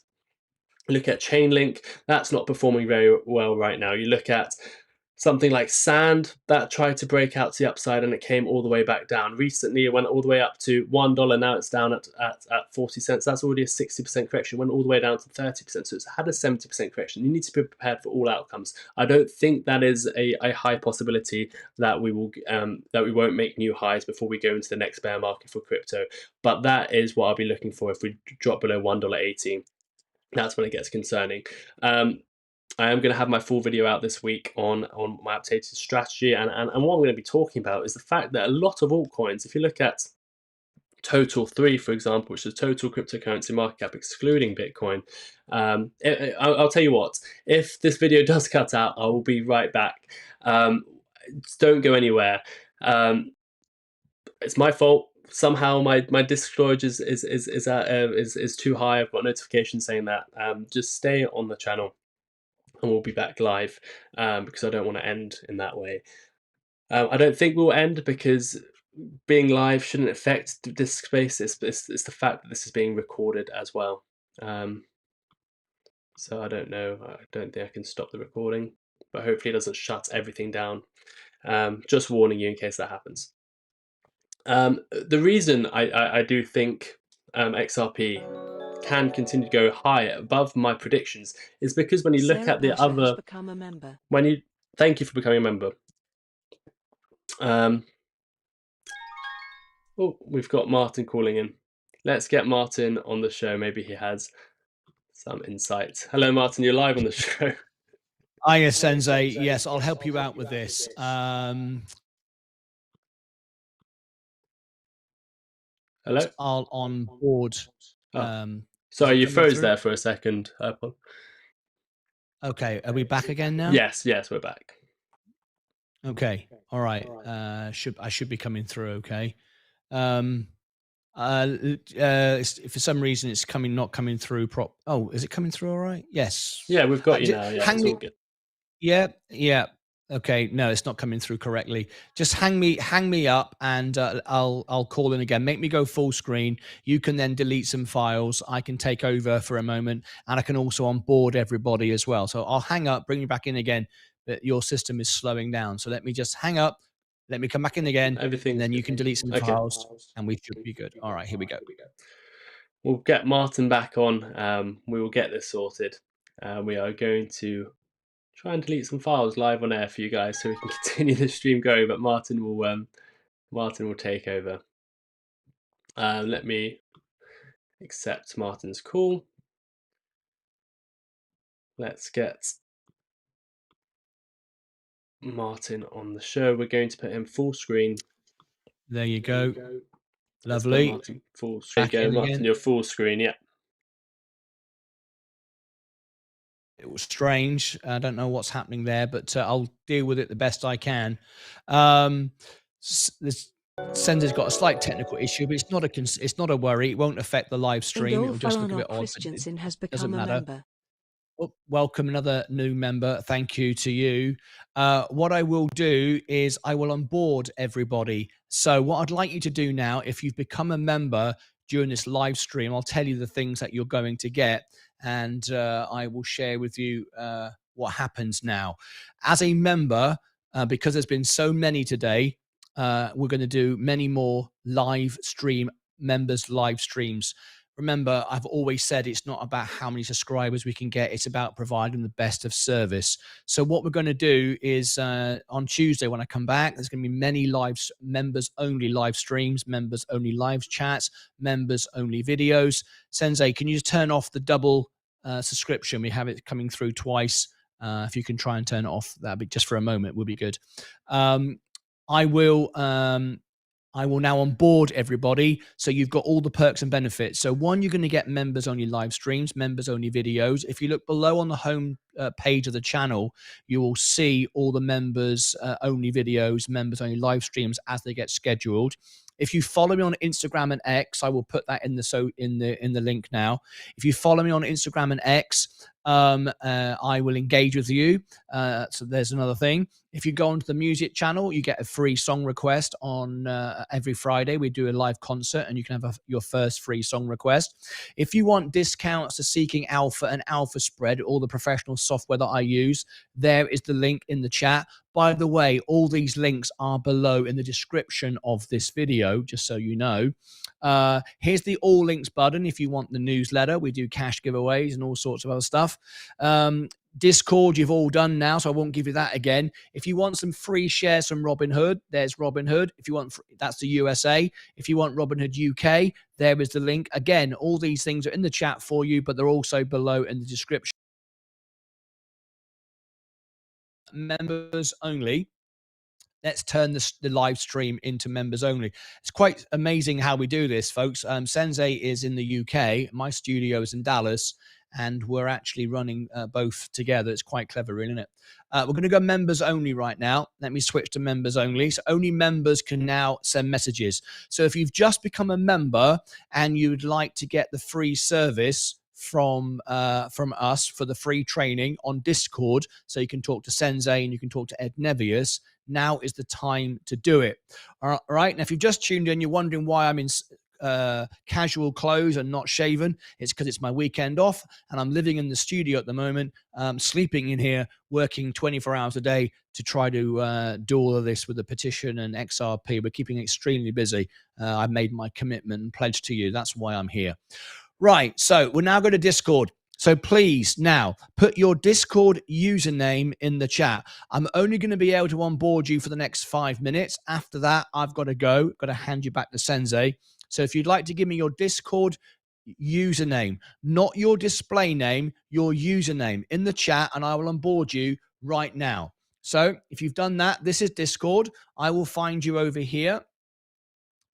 Chainlink, that's not performing very well right now. You look at something like Sand, that tried to break out to the upside and it came all the way back down. Recently, it went all the way up to $1. Now it's down at 40 cents. That's already a 60% correction. It went all the way down to 30%. So it's had a 70% correction. You need to be prepared for all outcomes. I don't think that is a high possibility that we won't make new highs before we go into the next bear market for crypto. But that is what I'll be looking for if we drop below $1.80. That's when it gets concerning. I am going to have my full video out this week on my updated strategy, and what I'm going to be talking about is the fact that a lot of altcoins, if you look at Total 3, for example, which is total cryptocurrency market cap excluding Bitcoin, I'll tell you what, if this video does cut out, I will be right back. Don't go anywhere. It's my fault. Somehow my disk storage is too high. I've got a notification saying that. Just stay on the channel and we'll be back live because I don't want to end in that way. I don't think we'll end because being live shouldn't affect the disk space. It's the fact that this is being recorded as well. So I don't know. I don't think I can stop the recording, but hopefully it doesn't shut everything down. Just warning you in case that happens. The reason I do think XRP can continue to go high above my predictions is because when you look at the other, thank you for becoming a member. Oh, we've got Martyn calling in. Let's get Martyn on the show. Maybe he has some insight. Hello, Martyn. You're live on the show.
Hiya, Sensei. Yes, I'll help you out with this.
Hello.
I'll on board.
Sorry, you froze there for a second.
Okay, are we back again now?
Yes, we're back.
Okay, all right. I should be coming through. Okay. For some reason it's not coming through. Oh, is it coming through? All right. Yes.
Yeah, we've got you now. Yeah, it's all good.
Yeah. Okay, no, it's not coming through correctly. Just hang me up, and I'll call in again. Make me go full screen. You can then delete some files. I can take over for a moment, and I can also onboard everybody as well. So I'll hang up, bring you back in again. But your system is slowing down. So let me just hang up. Let me come back in again. Everything, and then you can delete some files, and we should be good. All right, here we go.
We'll get Martyn back on. We will get this sorted. We are going to try and delete some files live on air for you guys so we can continue the stream going, but Martyn will take over. Let me accept Martyn's call. Let's get Martyn on the show. We're going to put him full screen.
There you go. Lovely.
Martyn full screen. Go, Martyn, you're full screen, yeah.
It was strange. I don't know what's happening there, but I'll deal with it the best I can. This Sensei's got a slight technical issue, but it's not a worry. It won't affect the live stream. It will just look a bit odd.
Christensen has become a member.
welcome another new member. Thank you to you. What I will do is I will onboard everybody. So what I'd like you to do now, if you've become a member during this live stream, I'll tell you the things that you're going to get, and I will share with you what happens now. As a member, because there's been so many today, we're going to do many more live stream members live streams. Remember, I've always said it's not about how many subscribers we can get. It's about providing the best of service. So what we're going to do is on Tuesday when I come back, there's going to be many members only live streams, members only live chats, members only videos. Sensei, can you just turn off the double subscription? We have it coming through twice. If you can try and turn it off, that'd be just for a moment, would be good. I will now onboard everybody. So you've got all the perks and benefits. So one, you're going to get members only live streams, members only videos. If you look below on the home page of the channel, you will see all the members only videos, members only live streams as they get scheduled. If you follow me on Instagram and X, I will put that in the link now. If you follow me on Instagram and X, I will engage with you. So there's another thing. If you go onto the music channel, you get a free song request on every Friday. We do a live concert and you can have your first free song request. If you want discounts to Seeking Alpha and Alpha Spread, all the professional software that I use, there is the link in the chat. By the way, all these links are below in the description of this video, just so you know. Here's the all links button if you want the newsletter. We do cash giveaways and all sorts of other stuff. Discord, you've all done now, so I won't give you that again. If you want some free shares from Robinhood, there's Robinhood. If you want, that's the USA. If you want Robinhood UK, there is the link. Again, all these things are in the chat for you, but they're also below in the description. Members only. Let's turn the live stream into members only. It's quite amazing how we do this, folks. Sensei is in the UK. My studio is in Dallas, and we're actually running both together. It's quite clever, really, isn't it? We're going to go members only right now. Let me switch to members only. So only members can now send messages. So if you've just become a member and you'd like to get the free service from us for the free training on Discord, so you can talk to Sensei and you can talk to Ed Nevius, now is the time to do it. All right. Now, if you've just tuned in, you're wondering why I'm in casual clothes and not shaven. It's because it's my weekend off and I'm living in the studio at the moment, sleeping in here, working 24 hours a day to try to do all of this with the Petition and XRP. We're keeping extremely busy. I've made my commitment and pledge to you. That's why I'm here. Right. So we're now going to Discord. So please now put your Discord username in the chat. I'm only going to be able to onboard you for the next 5 minutes. After that, I've got to go. Got to hand you back to Sensei. So if you'd like to give me your Discord username, not your display name, your username in the chat, and I will onboard you right now. So if you've done that, this is Discord. I will find you over here.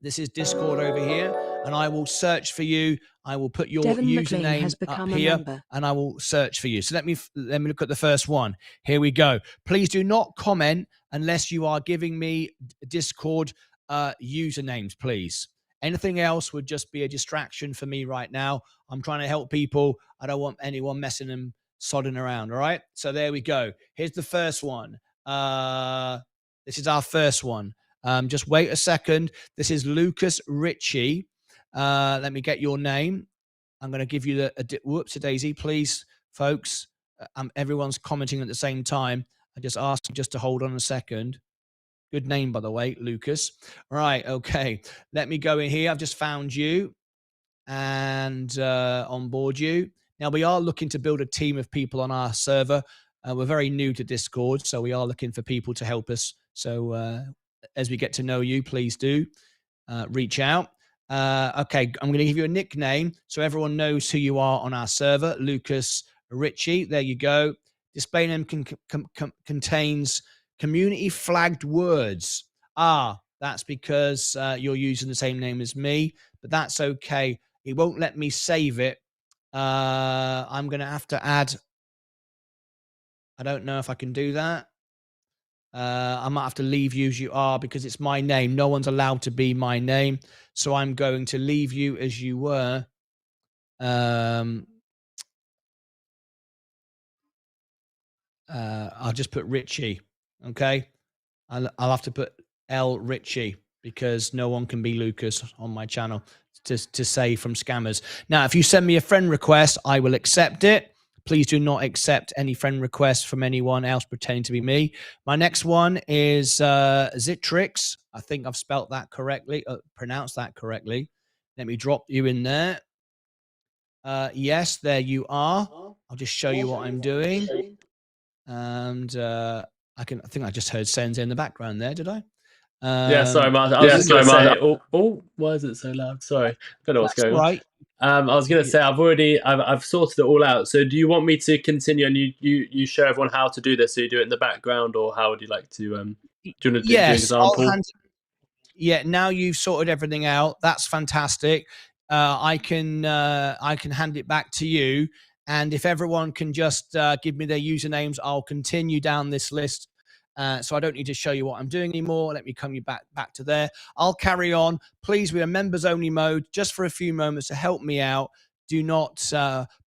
This is Discord over here, and I will search for you. I will put your username up here, and I will search for you. So let me look at the first one. Here we go. Please do not comment unless you are giving me Discord usernames, please. Anything else would just be a distraction for me right now. I'm trying to help people. I don't want anyone messing and sodding around, all right? So there we go. Here's the first one. This is our first one. Just wait a second. This is Lucas Ritchie. Let me get your name. I'm going to give you whoops a daisy, please, folks. Everyone's commenting at the same time. I just asked you just to hold on a second. Good name, by the way, Lucas. All right, okay. Let me go in here. I've just found you and onboard you. Now, we are looking to build a team of people on our server. We're very new to Discord, so we are looking for people to help us. So as we get to know you, please do reach out. Okay, I'm going to give you a nickname so everyone knows who you are on our server. Lucas Ritchie. There you go. Display name contains community flagged words. That's because you're using the same name as me, but that's okay. It won't let me save it. I'm going to have to add. I don't know if I can do that. I might have to leave you as you are because it's my name. No one's allowed to be my name. So I'm going to leave you as you were. I'll just put Richie. Okay. I'll have to put L Richie because no one can be Lucas on my channel to save from scammers. Now, if you send me a friend request, I will accept it. Please do not accept any friend requests from anyone else pretending to be me. My next one is Zitrix. I think I've spelt that correctly, pronounced that correctly. Let me drop you in there. Yes, there you are. I'll just show you what I'm doing. And I think I just heard Sensei in the background there, did I?
Yeah, sorry, Martyn. I was just going to say, why is it so loud? Sorry, I don't know what's going on.
Right.
I was going to say, I've sorted it all out. So, do you want me to continue and you show everyone how to do this? So you do it in the background, or how would you like to? Do you want to do an example?
Yeah, now you've sorted everything out. That's fantastic. I can hand it back to you. And if everyone can just give me their usernames, I'll continue down this list. So I don't need to show you what I'm doing anymore. Let me come you back to there. I'll carry on. Please, we're members only mode just for a few moments to help me out. Do not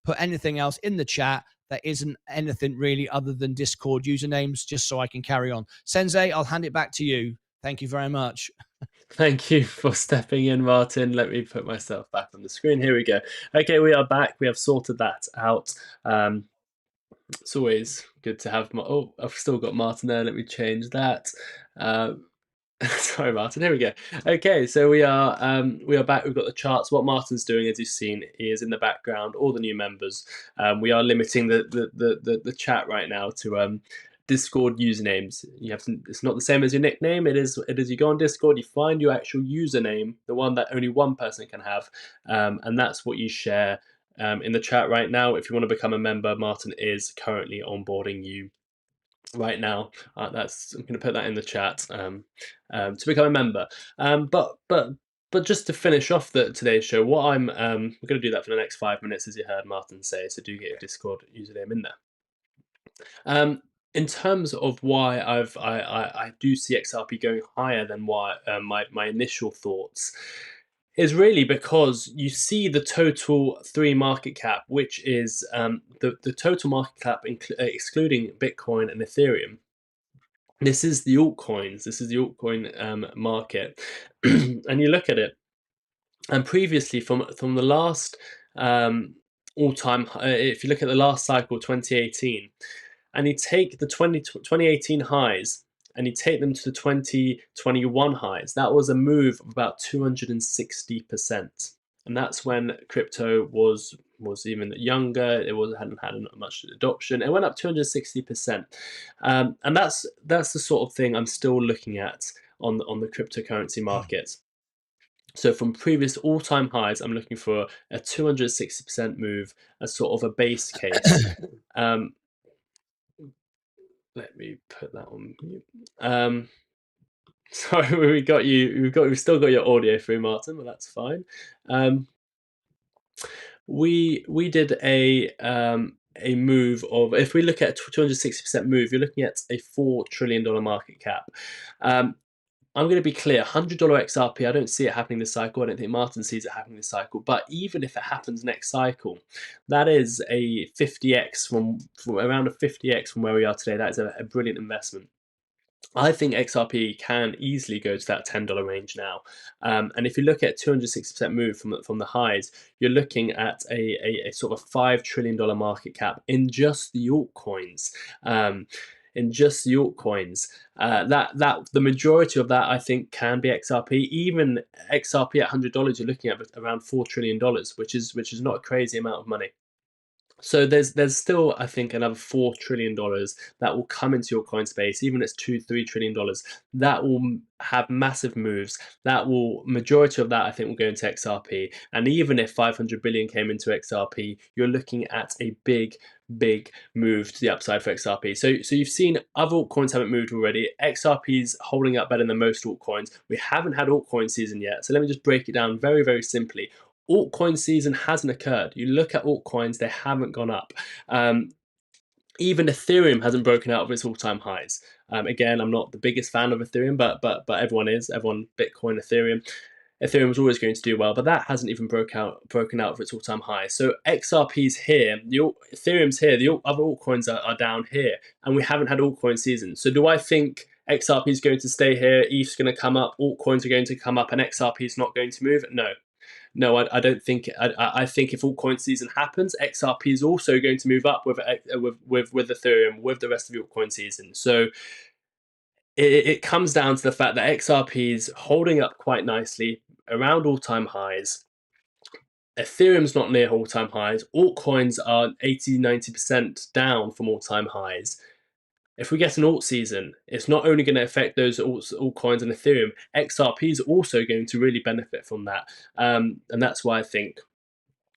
put anything else in the chat that isn't anything really other than Discord usernames, just so I can carry on. Sensei, I'll hand it back to you. Thank you very much.
Thank you for stepping in, Martyn. Let me put myself back on the screen. Here we go. Okay, we are back. We have sorted that out. It's always good to have I've still got Martyn there. Let me change that. Sorry, Martyn. Here we go. Okay, so we are back. We've got the charts. What Martyn's doing, as you've seen, is in the background all the new members. We are limiting the chat right now to Discord usernames. It's not the same as your nickname. It is you go on Discord, you find your actual username, the one that only one person can have, and that's what you share in the chat right now. If you want to become a member, Martyn is currently onboarding you right now. I'm going to put that in the chat to become a member. But just to finish off today's show, what we're going to do that for the next 5 minutes, as you heard Martyn say. So do get your Discord username in there. In terms of why I do see XRP going higher than what my initial thoughts is really because you see the total 3 market cap, which is the total market cap excluding Bitcoin and Ethereum. This is the altcoins. This is the altcoin market, and you look at it, and previously from the last all-time, if you look at the last cycle, 2018, and you take the 2018 highs and you take them to the 2021 highs, that was a move of about 260%. And that's when crypto was even younger. It hadn't had much adoption. It went up 260%, and that's the sort of thing I'm still looking at on the cryptocurrency market. So from previous all-time highs, I'm looking for a 260% move as sort of a base case. Let me put that on mute. Sorry, we've still got your audio through, Martyn, but that's fine. We did a move of, if we look at a 260% move, you're looking at a $4 trillion market cap. I'm going to be clear, $100 XRP, I don't see it happening this cycle. I don't think Martyn sees it happening this cycle. But even if it happens next cycle, that is a 50x from around a 50x from where we are today. That is a brilliant investment. I think XRP can easily go to that $10 range now. And if you look at 260% move from the highs, you're looking at a sort of $5 trillion market cap in just the altcoins. That the majority of that I think can be XRP. Even XRP at $100, you're looking at around $4 trillion, which is not a crazy amount of money. So there's still, I think, another $4 trillion that will come into your coin space, even if it's $2-3 trillion. That will have massive moves. Majority of that, I think, will go into XRP. And even if 500 billion came into XRP, you're looking at a big move to the upside for XRP. So you've seen other altcoins haven't moved already. XRP's holding up better than most altcoins. We haven't had altcoin season yet. So let me just break it down very, very simply. Altcoin season hasn't occurred. You look at altcoins, they haven't gone up. Even Ethereum hasn't broken out of its all-time highs. Again, I'm not the biggest fan of Ethereum, but everyone is. Everyone, Bitcoin, Ethereum. Ethereum was always going to do well, but that hasn't even broken out of its all-time high. So XRP's here, Ethereum's here, the other altcoins are down here, and we haven't had altcoin season. So do I think XRP is going to stay here, ETH's going to come up, altcoins are going to come up, and XRP is not going to move? No, I don't think. I think if altcoin season happens, XRP is also going to move up with Ethereum, with the rest of the altcoin season. So it comes down to the fact that XRP is holding up quite nicely around all-time highs. Ethereum's not near all-time highs. Altcoins are 80-90% down from all-time highs. If we get an alt season, it's not only going to affect those altcoins and Ethereum, XRP is also going to really benefit from that. And that's why I think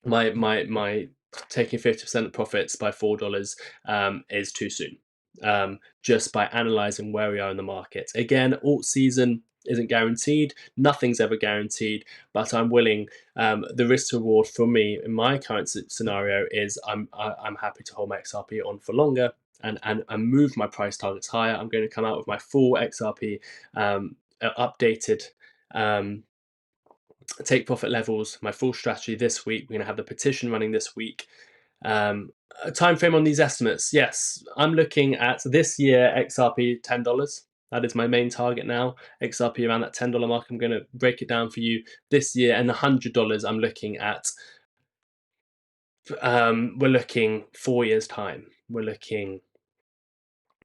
my taking 50% of profits by $4 is too soon. Just by analyzing where we are in the market. Again, alt season isn't guaranteed. Nothing's ever guaranteed, but I'm willing. The risk to reward for me in my current scenario is I'm happy to hold my XRP on for longer and move my price targets higher. I'm going to come out with my full XRP updated take profit levels, my full strategy this week. We're going to have the petition running this week. A time frame on these estimates. Yes, I'm looking at this year XRP $10. That is my main target now. XRP around that $10 mark. I'm going to break it down for you this year, and $100 I'm looking at. We're looking 4 years time. We're looking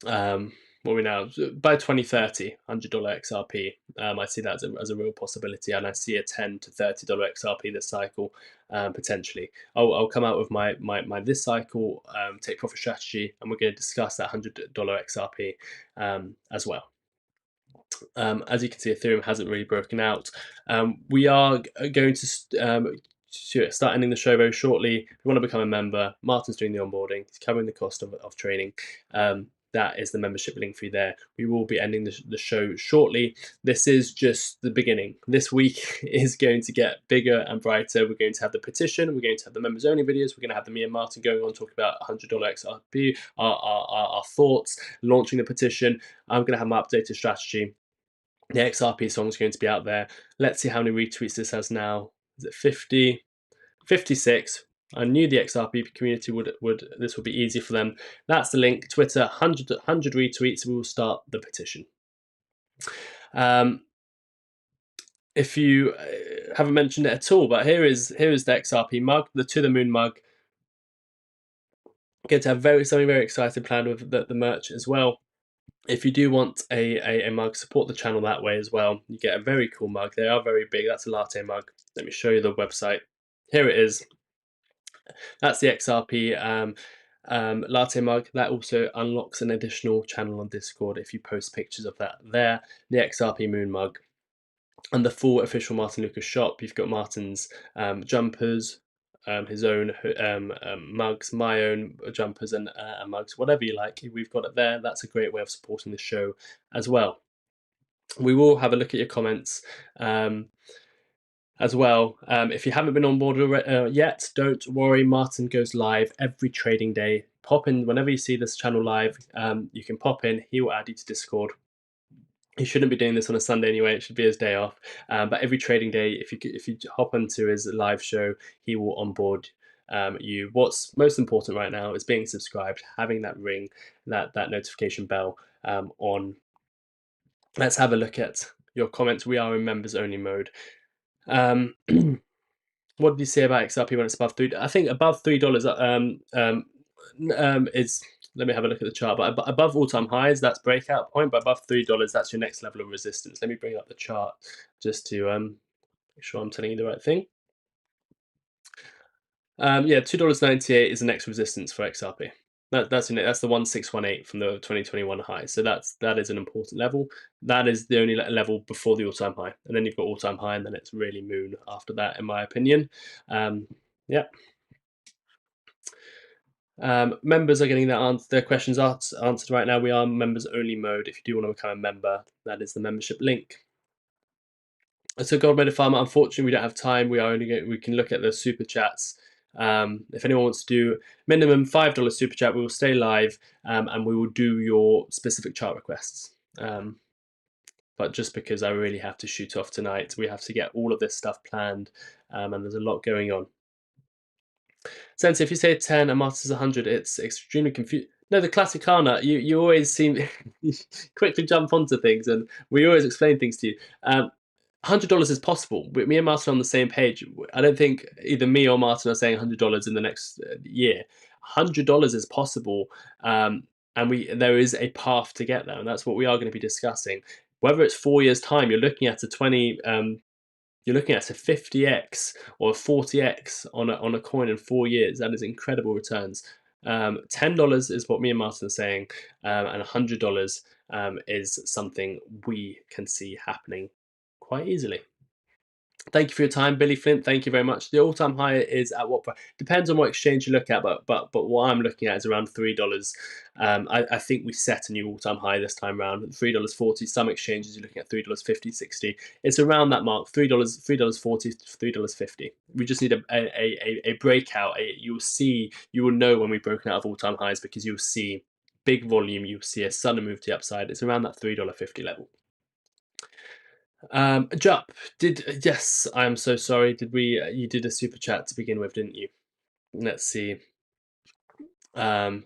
what are we now? By 2030, $100 XRP. I see that as a real possibility, and I see a $10 to $30 XRP this cycle potentially. I'll come out with my this cycle take profit strategy, and we're going to discuss that $100 XRP as well. As you can see, Ethereum hasn't really broken out. We are going to start ending the show very shortly. If you want to become a member, Martyn's doing the onboarding. He's covering the cost of training. That is the membership link for you there. We will be ending the show shortly. This is just the beginning. This week is going to get bigger and brighter. We're going to have the petition. We're going to have the members only videos. We're going to have me and Martyn going on talking about $100 XRP, our thoughts, launching the petition. I'm going to have my updated strategy. The XRP song is going to be out there. Let's see how many retweets this has now. Is it 50? 56. I knew the XRP community would this would be easy for them. That's the link. Twitter, 100 retweets. We will start the petition. If you haven't mentioned it at all, but here is the XRP mug, the To the Moon mug. Going to have something very exciting planned with the merch as well. If you do want a mug, support the channel that way as well. You get a very cool mug. They are very big. That's a latte mug. Let me show you the website. Here it is. That's the XRP latte mug. That also unlocks an additional channel on Discord if you post pictures of that there. The XRP Moon mug. And the full official Martyn Lucas shop. You've got Martyn's jumpers, his own mugs, my own jumpers and mugs, whatever you like. We've got it there. That's a great way of supporting the show as well. We will have a look at your comments as well. If you haven't been on board yet, don't worry. Martyn goes live every trading day. Pop in whenever you see this channel live. You can pop in. He will add you to Discord. He shouldn't be doing this on a Sunday anyway. It should be his day off. But every trading day, if you hop onto his live show, he will onboard you. What's most important right now is being subscribed, having that ring, that notification bell on. Let's have a look at your comments. We are in members only mode. What did you say about XRP when it's above $3? I think above $3 is. Let me have a look at the chart. But above all-time highs, that's breakout point. But above $3, that's your next level of resistance. Let me bring up the chart just to make sure I'm telling you the right thing. Yeah, $2.98 is the next resistance for XRP. That's the 1618 from the 2021 high. So that is an important level. That is the only level before the all-time high, and then you've got all-time high, and then it's really moon after that, in my opinion. Yeah. Members are getting their questions answered right now. We are members only mode. If you do want to become a member, that is the membership link. So Gold Medal Farmer, unfortunately, we don't have time. We can look at the super chats. If anyone wants to do minimum $5 super chat, we will stay live and we will do your specific chart requests. but just because I really have to shoot off tonight, we have to get all of this stuff planned, and there's a lot going on. Sensei, if you say 10 and Martyn says 100, it's extremely confusing. No, the classic Kana, you always seem quickly jump onto things, and we always explain things to you. $100 is possible. Me and Martyn are on the same page. I don't think either me or Martyn are saying $100 in the next year. $100 is possible, and there is a path to get there, and that's what we are going to be discussing. Whether it's 4 years' time, you're looking at a 50x or a 40x on a coin in 4 years. That is incredible returns. $10 is what me and Martyn are saying, and $100 is something we can see happening quite easily. Thank you for your time, Billy Flint. Thank you very much. The all-time high is at what price? Depends on what exchange you look at, but what I'm looking at is around $3. I think we set a new all-time high this time around, $3.40. Some exchanges you're looking at $3.50, 60. It's around that mark, $3.40, $3.50. We just need a breakout. You will know when we've broken out of all-time highs, because you'll see big volume. You'll see a sudden move to the upside. It's around that $3.50 level. Jup, yes, I'm so sorry. Did we? You did a super chat to begin with, didn't you? Let's see. Can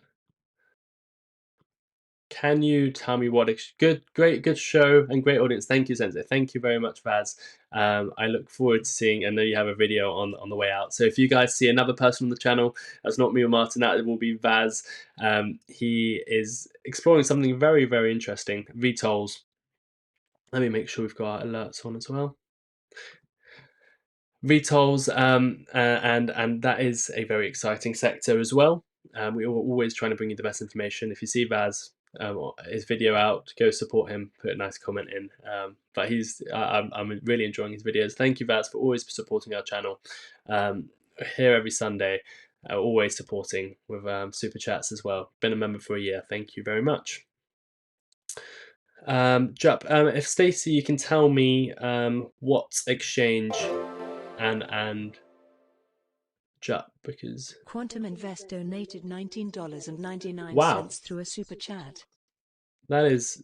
you tell me what good show and great audience? Thank you, Sensei. Thank you very much, Vaz. I look forward to seeing. I know you have a video on the way out. So if you guys see another person on the channel, that's not me or Martyn, that will be Vaz. He is exploring something very, very interesting. VTOLs. Let me make sure we've got our alerts on as well. VTOLs, and that is a very exciting sector as well. We are always trying to bring you the best information. If you see Vaz, his video out, go support him, put a nice comment in. But I'm really enjoying his videos. Thank you, Vaz, for always supporting our channel. Here every Sunday, always supporting with super chats as well. Been a member for a year. Thank you very much. Jup, if Stacey, you can tell me what exchange and Jup, because
Quantum Invest donated $19.99
wow,
through a super chat.
That is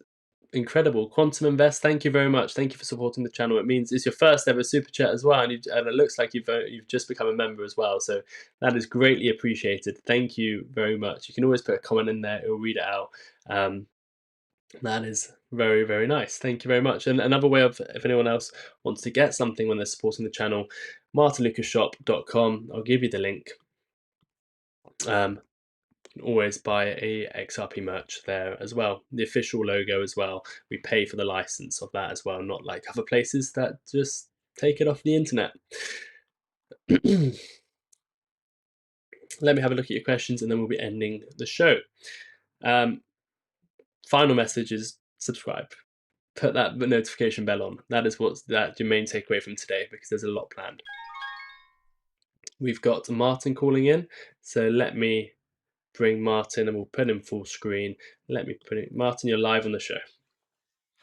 incredible. Quantum Invest, thank you very much. Thank you for supporting the channel. It means it's your first ever super chat as well, and it looks like you've just become a member as well. So that is greatly appreciated. Thank you very much. You can always put a comment in there; it'll read it out. That is very, very nice. Thank you very much. And another way of, if anyone else wants to get something when they're supporting the channel, martynlucasshop.com. I'll give you the link. Always buy a XRP merch there as well. The official logo as well. We pay for the license of that as well, not like other places that just take it off the internet. Let me have a look at your questions, and then we'll be ending the show. Final message is subscribe. Put that notification bell on. That is that's your main takeaway from today, because there's a lot planned. We've got Martyn calling in, so let me bring Martyn, and we'll put him full screen. Let me put it. Martyn, you're live on the show.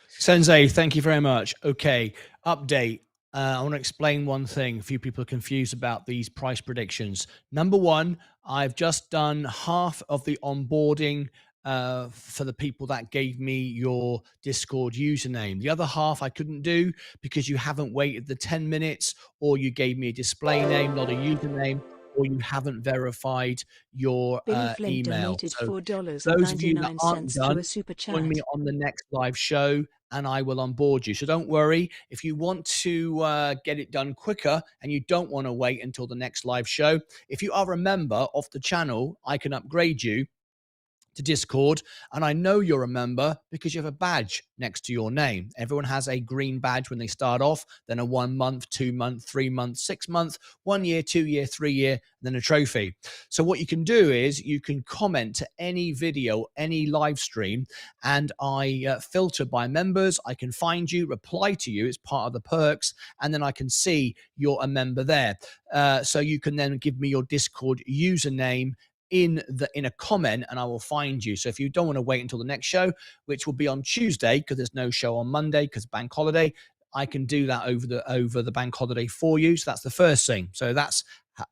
Sensei, thank you very much. Okay, update. I want to explain one thing. A few people are confused about these price predictions. Number one, I've just done half of the onboarding for the people that gave me your Discord username. The other half I couldn't do because you haven't waited the 10 minutes, or you gave me a display name, not a username, or you haven't verified your email. So those of you that aren't done, join me on the next live show and I will onboard you. So don't worry. If you want to get it done quicker and you don't want to wait until the next live show, if you are a member of the channel, I can upgrade you to Discord, and I know you're a member because you have a badge next to your name. Everyone has a green badge when they start off, then a 1 month, 2 month, 3 month, 6 month, 1 year, 2 year, 3 year, then a trophy. So what you can do is you can comment to any video, any live stream, and I filter by members. I can find you, reply to you. It's part of the perks, and then I can see you're a member there. So you can then give me your Discord username in a comment, and I will find you. So if you don't want to wait until the next show, which will be on Tuesday, because there's no show on Monday because bank holiday, I can do that over the bank holiday for you. So that's the first thing. So that's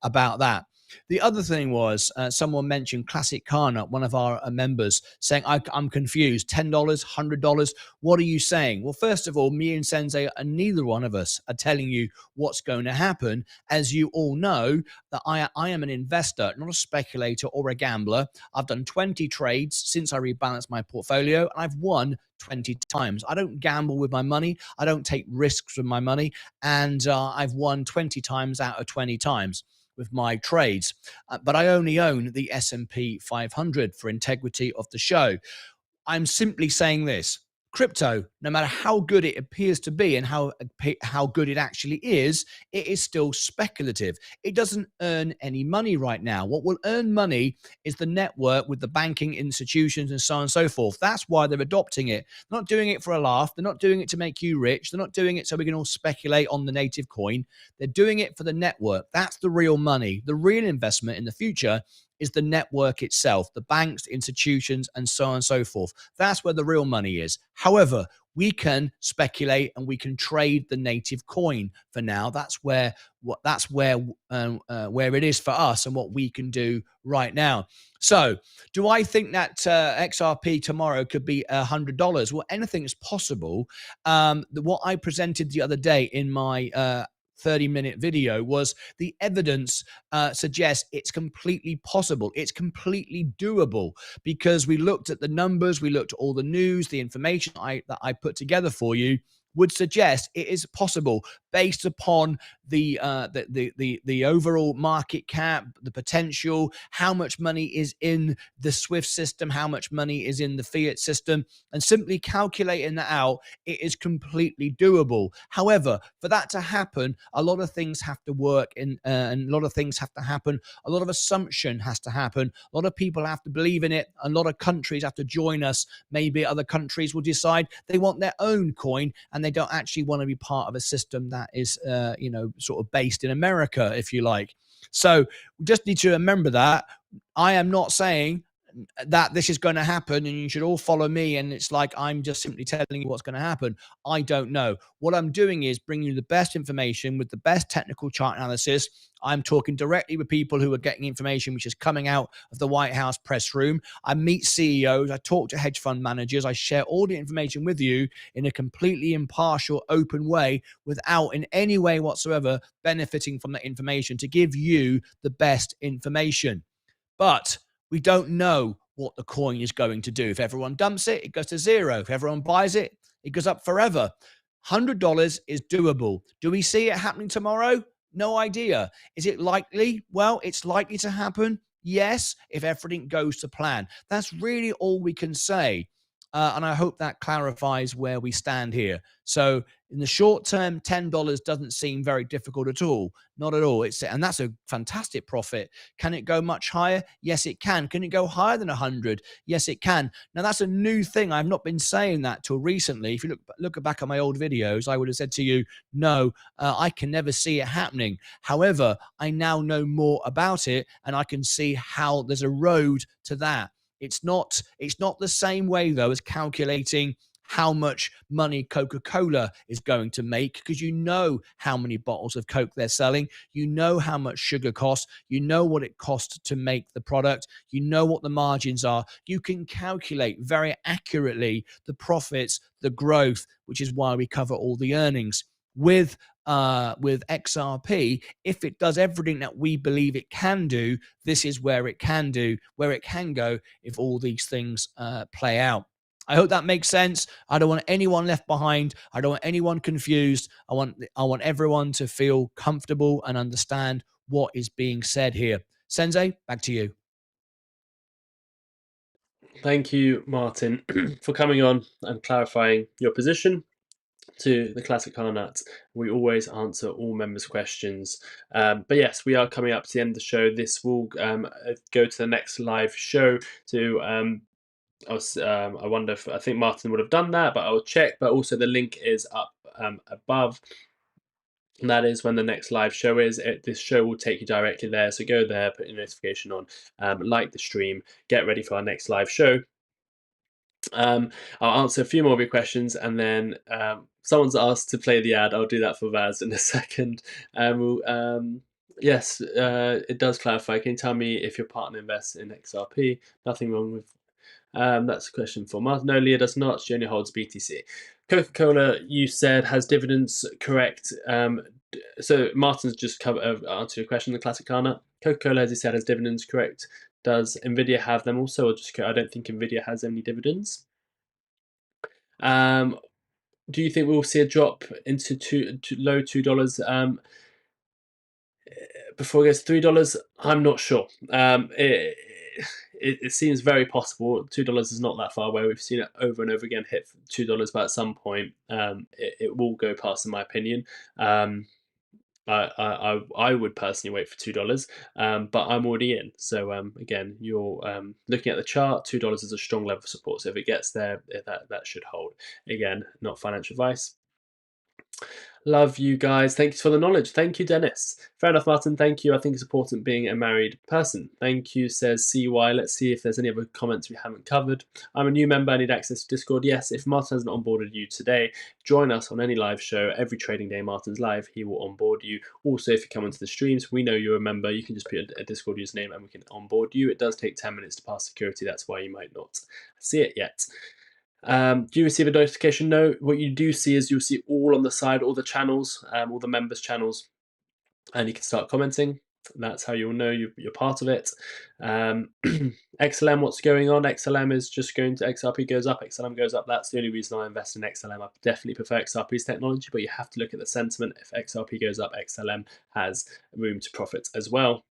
about that. The other thing was someone mentioned Classic Kana, one of our members, saying, I'm confused. $10, $100. What are you saying? Well, first of all, me and Sensei, and neither one of us are telling you what's going to happen. As you all know, that I am an investor, not a speculator or a gambler. I've done 20 trades since I rebalanced my portfolio, and I've won 20 times. I don't gamble with my money. I don't take risks with my money. And I've won 20 times out of 20 times with my trades, but I only own the S&P 500 for integrity of the show. I'm simply saying this: crypto, no matter how good it appears to be and how good it actually is, it is still speculative. It doesn't earn any money right now. What will earn money is the network with the banking institutions and so on and so forth. That's why they're adopting it. They're not doing it for a laugh. They're not doing it to make you rich. They're not doing it so we can all speculate on the native coin. They're doing it for the network. That's the real money. The real investment in the future is the network itself, the banks, institutions, and so on and so forth. That's where the real money is. However, we can speculate and we can trade the native coin for now. That's where it is for us and what we can do right now. So, do I think that XRP tomorrow could be $100? Well, anything is possible. What I presented the other day in my 30-minute video was the evidence suggests it's completely possible. It's completely doable because we looked at the numbers, we looked at all the news, the information that I put together for you would suggest it is possible based upon the overall market cap, the potential, how much money is in the Swift system, how much money is in the fiat system, and simply calculating that out, it is completely doable. However, for that to happen, a lot of things have to work and a lot of things have to happen. A lot of assumption has to happen. A lot of people have to believe in it. A lot of countries have to join us. Maybe other countries will decide they want their own coin and they don't actually want to be part of a system that is, sort of based in America, if you like. So we just need to remember that. I am not saying that this is going to happen and you should all follow me and it's like I'm just simply telling you what's going to happen. I don't know. What I'm doing is bringing you the best information with the best technical chart analysis. I'm talking directly with people who are getting information which is coming out of the White House press room. I meet CEOs, I talk to hedge fund managers, I share all the information with you in a completely impartial, open way without in any way whatsoever benefiting from that information to give you the best information. But we don't know what the coin is going to do. If everyone dumps it, it goes to zero. If everyone buys it, it goes up forever. $100 is doable. Do we see it happening tomorrow? No idea. Is it likely? Well, it's likely to happen. Yes, if everything goes to plan. That's really all we can say. And I hope that clarifies where we stand here. So in the short term, $10 doesn't seem very difficult at all. Not at all. And that's a fantastic profit. Can it go much higher? Yes, it can. Can it go higher than 100? Yes, it can. Now, that's a new thing. I've not been saying that till recently. If you look back at my old videos, I would have said to you, no, I can never see it happening. However, I now know more about it and I can see how there's a road to that. It's not the same way, though, as calculating how much money Coca-Cola is going to make because you know how many bottles of Coke they're selling. You know how much sugar costs. You know what it costs to make the product. You know what the margins are. You can calculate very accurately the profits, the growth, which is why we cover all the earnings. With XRP, if it does everything that we believe it can do, this is where it can go if all these things play out. I hope that makes sense. I don't want anyone left behind. I don't want anyone confused. I want everyone to feel comfortable and understand what is being said here. Sensei, back to you.
Thank you, Martyn, for coming on and clarifying your position to the Classic Car Nut. We always answer all members' questions. But yes, we are coming up to the end of the show. This will go to the next live show to I wonder if I think Martyn would have done that, but I'll check. But also the link is up above. And that is when the next live show is. This show will take you directly there. So go there, put your notification on, like the stream, get ready for our next live show. I'll answer a few more of your questions, and then someone's asked to play the ad. I'll do that for Vaz in a second. Yes, it does clarify. Can you tell me if your partner invests in XRP? Nothing wrong with. That's a question for Martyn. No, Leah does not. She only holds BTC. Coca-Cola, you said, has dividends. Correct. So Martyn's just answered your question. The classic Kana. Coca-Cola, as you said, has dividends. Correct. Does Nvidia have them also, or just? I don't think Nvidia has any dividends. Do you think we will see a drop into low $2? Before it gets $3, I'm not sure. It seems very possible. $2 is not that far away. We've seen it over and over again hit $2, but at some point, it will go past, in my opinion. I would personally wait for $2, but I'm already in. So again, you're looking at the chart. $2 is a strong level of support. So if it gets there, that should hold. Again, not financial advice. Love you guys. Thank you for the knowledge. Thank you, Dennis. Fair enough, Martyn. Thank you. I think it's important being a married person. Thank you, says CY. Let's see if there's any other comments we haven't covered. I'm a new member. I need access to Discord. Yes, if Martyn hasn't onboarded you today, join us on any live show. Every trading day Martyn's live, he will onboard you. Also, if you come into the streams, we know you're a member. You can just put a Discord username and we can onboard you. It does take 10 minutes to pass security. That's why you might not see it yet. Do you receive a notification? No. What you do see is you'll see all on the side, all the channels, all the members' channels, and you can start commenting. That's how you'll know you're part of it. XLM, what's going on? XLM is just going to XRP goes up, XLM goes up. That's the only reason I invest in XLM. I definitely prefer XRP's technology, but you have to look at the sentiment. If XRP goes up, XLM has room to profit as well.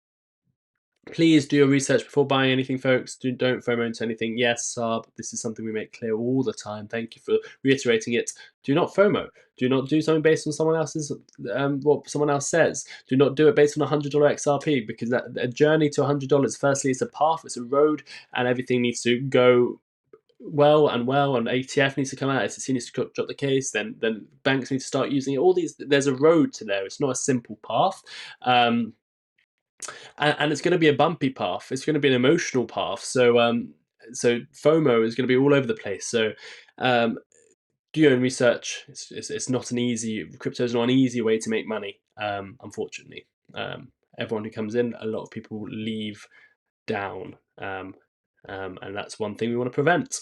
Please do your research before buying anything, folks. Don't FOMO into anything. Yes, Saab, this is something we make clear all the time. Thank you for reiterating it. Do not FOMO. Do not do something based on someone else's what someone else says. Do not do it based on $100 XRP, because a journey to $100, firstly, it's a path, it's a road, and everything needs to go well, and ATF needs to come out, SEC needs to drop the case, then banks need to start using it. All these, there's a road to there. It's not a simple path. And it's going to be a bumpy path. It's going to be an emotional path. So FOMO is going to be all over the place. So do your own research. It's not an easy, crypto is not an easy way to make money, unfortunately. Everyone who comes in, a lot of people leave down, and that's one thing we want to prevent.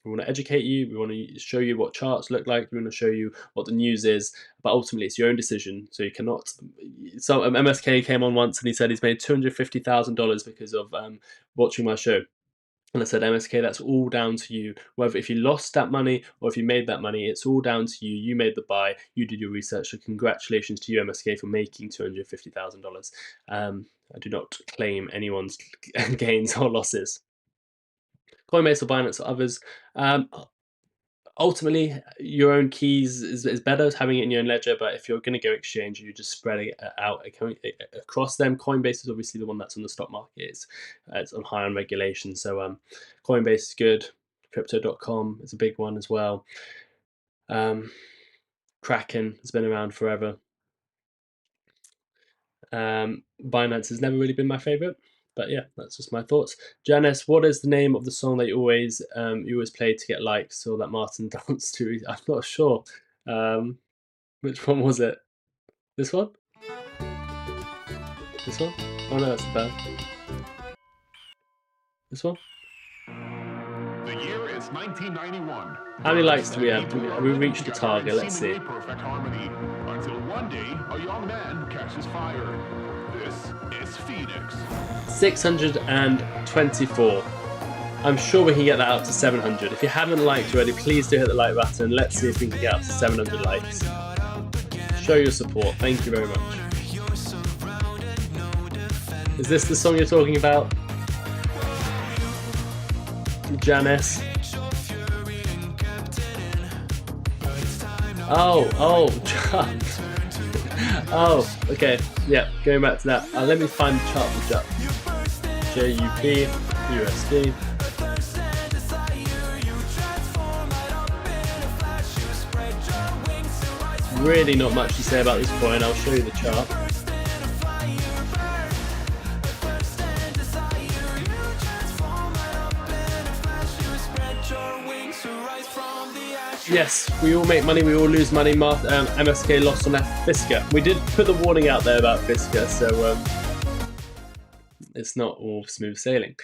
We want to educate you. We want to show you what charts look like. We want to show you what the news is. But ultimately, it's your own decision. So you cannot. So MSK came on once and he said he's made $250,000 because of watching my show. And I said, MSK, that's all down to you. Whether if you lost that money or if you made that money, it's all down to you. You made the buy. You did your research. So congratulations to you, MSK, for making $250,000. I do not claim anyone's gains or losses. Coinbase or Binance or others. Ultimately, your own keys is better, having it in your own ledger, but if you're going to go exchange, you just spread it out across them. Coinbase is obviously the one that's on the stock market. It's on high on regulation, so Coinbase is good. Crypto.com is a big one as well. Kraken has been around forever. Binance has never really been my favorite. But yeah, that's just my thoughts. Janice, what is the name of the song that you always play to get likes, or that Martyn danced to? I'm not sure. Which one was it? This one? This one? Oh no, that's bad. This one?
The year is 1991.
How many likes do we have? We reached the target. Let's see.
Perfect harmony until one day a young man catches fire. This is Phoenix.
624. I'm sure we can get that up to 700. If you haven't liked already, please do hit the like button. Let's see if we can get up to 700 likes. Show your support. Thank you very much. Is this the song you're talking about? Janice? Oh, oh, okay, yeah, going back to that. Let me find the chart for JUP. JUP, USD. Really not much to say about this coin. I'll show you the chart. Yes, we all make money, we all lose money. MSK lost on Fisker. We did put the warning out there about Fisker, so it's not all smooth sailing.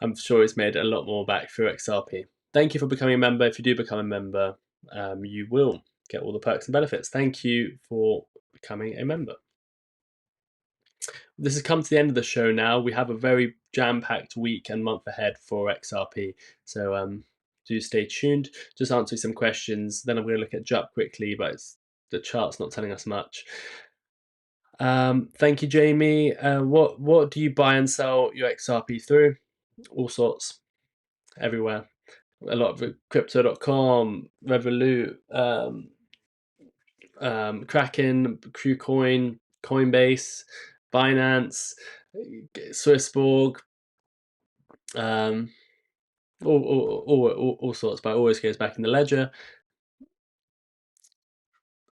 I'm sure it's made a lot more back through XRP. Thank you for becoming a member. If you do become a member, you will get all the perks and benefits. Thank you for becoming a member. This has come to the end of the show now. We have a very jam-packed week and month ahead for XRP. So do stay tuned. Just answer some questions. Then I'm going to look at JUP quickly, but the chart's not telling us much. Thank you, Jamie. What do you buy and sell your XRP through? All sorts, everywhere. A lot of it, crypto.com, Revolut, Kraken, KuCoin, Coinbase, Binance, Swissborg, all sorts, but it always goes back in the ledger.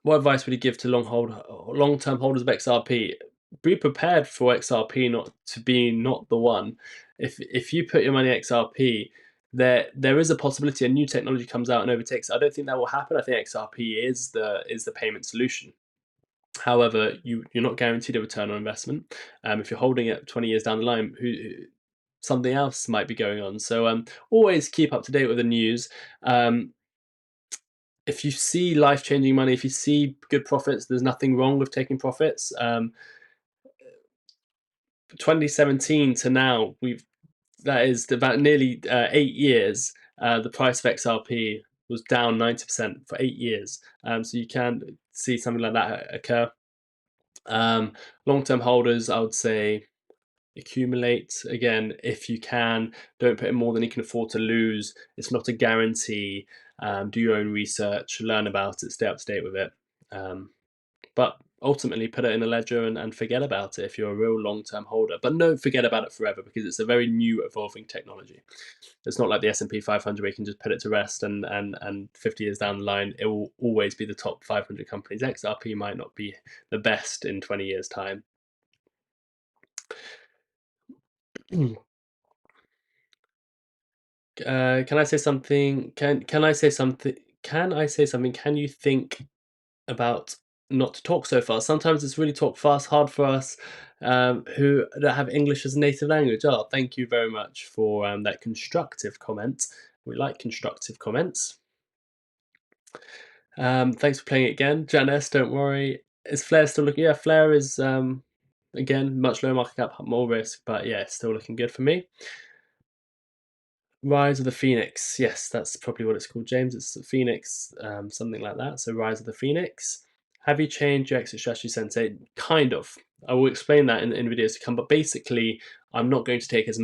What advice would you give to long-term holders of XRP? Be prepared for XRP not to be the one. If you put your money in XRP, there is a possibility a new technology comes out and overtakes. I don't think that will happen. I think XRP is the payment solution. However, you're not guaranteed a return on investment. If you're holding it 20 years down the line, something else might be going on. So always keep up to date with the news. If you see life-changing money, if you see good profits, there's nothing wrong with taking profits. 2017 to now, that is about nearly 8 years. The price of XRP was down 90% for 8 years. So you can see something like that occur. Long-term holders, I would say, accumulate again if you can. Don't put in more than you can afford to lose. It's not a guarantee. Do your own research, learn about it, stay up to date with it. But ultimately put it in a ledger and forget about it if you're a real long-term holder. But don't forget about it forever, because it's a very new evolving technology. It's not like the S&P 500 where you can just put it to rest and 50 years down the line it will always be the top 500 companies. XRP might not be the best in 20 years time. Can I say something? Can I say something? Can you think about not to talk so fast? Sometimes it's really talk fast, hard for us who don't have English as a native language. Oh, thank you very much for that constructive comment. We like constructive comments. Thanks for playing it again, Janice. Don't worry. Is Flare still looking? Yeah, Flare is again much lower market cap, more risk, but yeah, still looking good for me. Rise of the Phoenix. Yes, that's probably what it's called, James. It's the Phoenix, something like that. So Rise of the Phoenix. Have you changed your exit strategy, Sensei? Kind of. I will explain that in videos to come. But basically, I'm not going to take as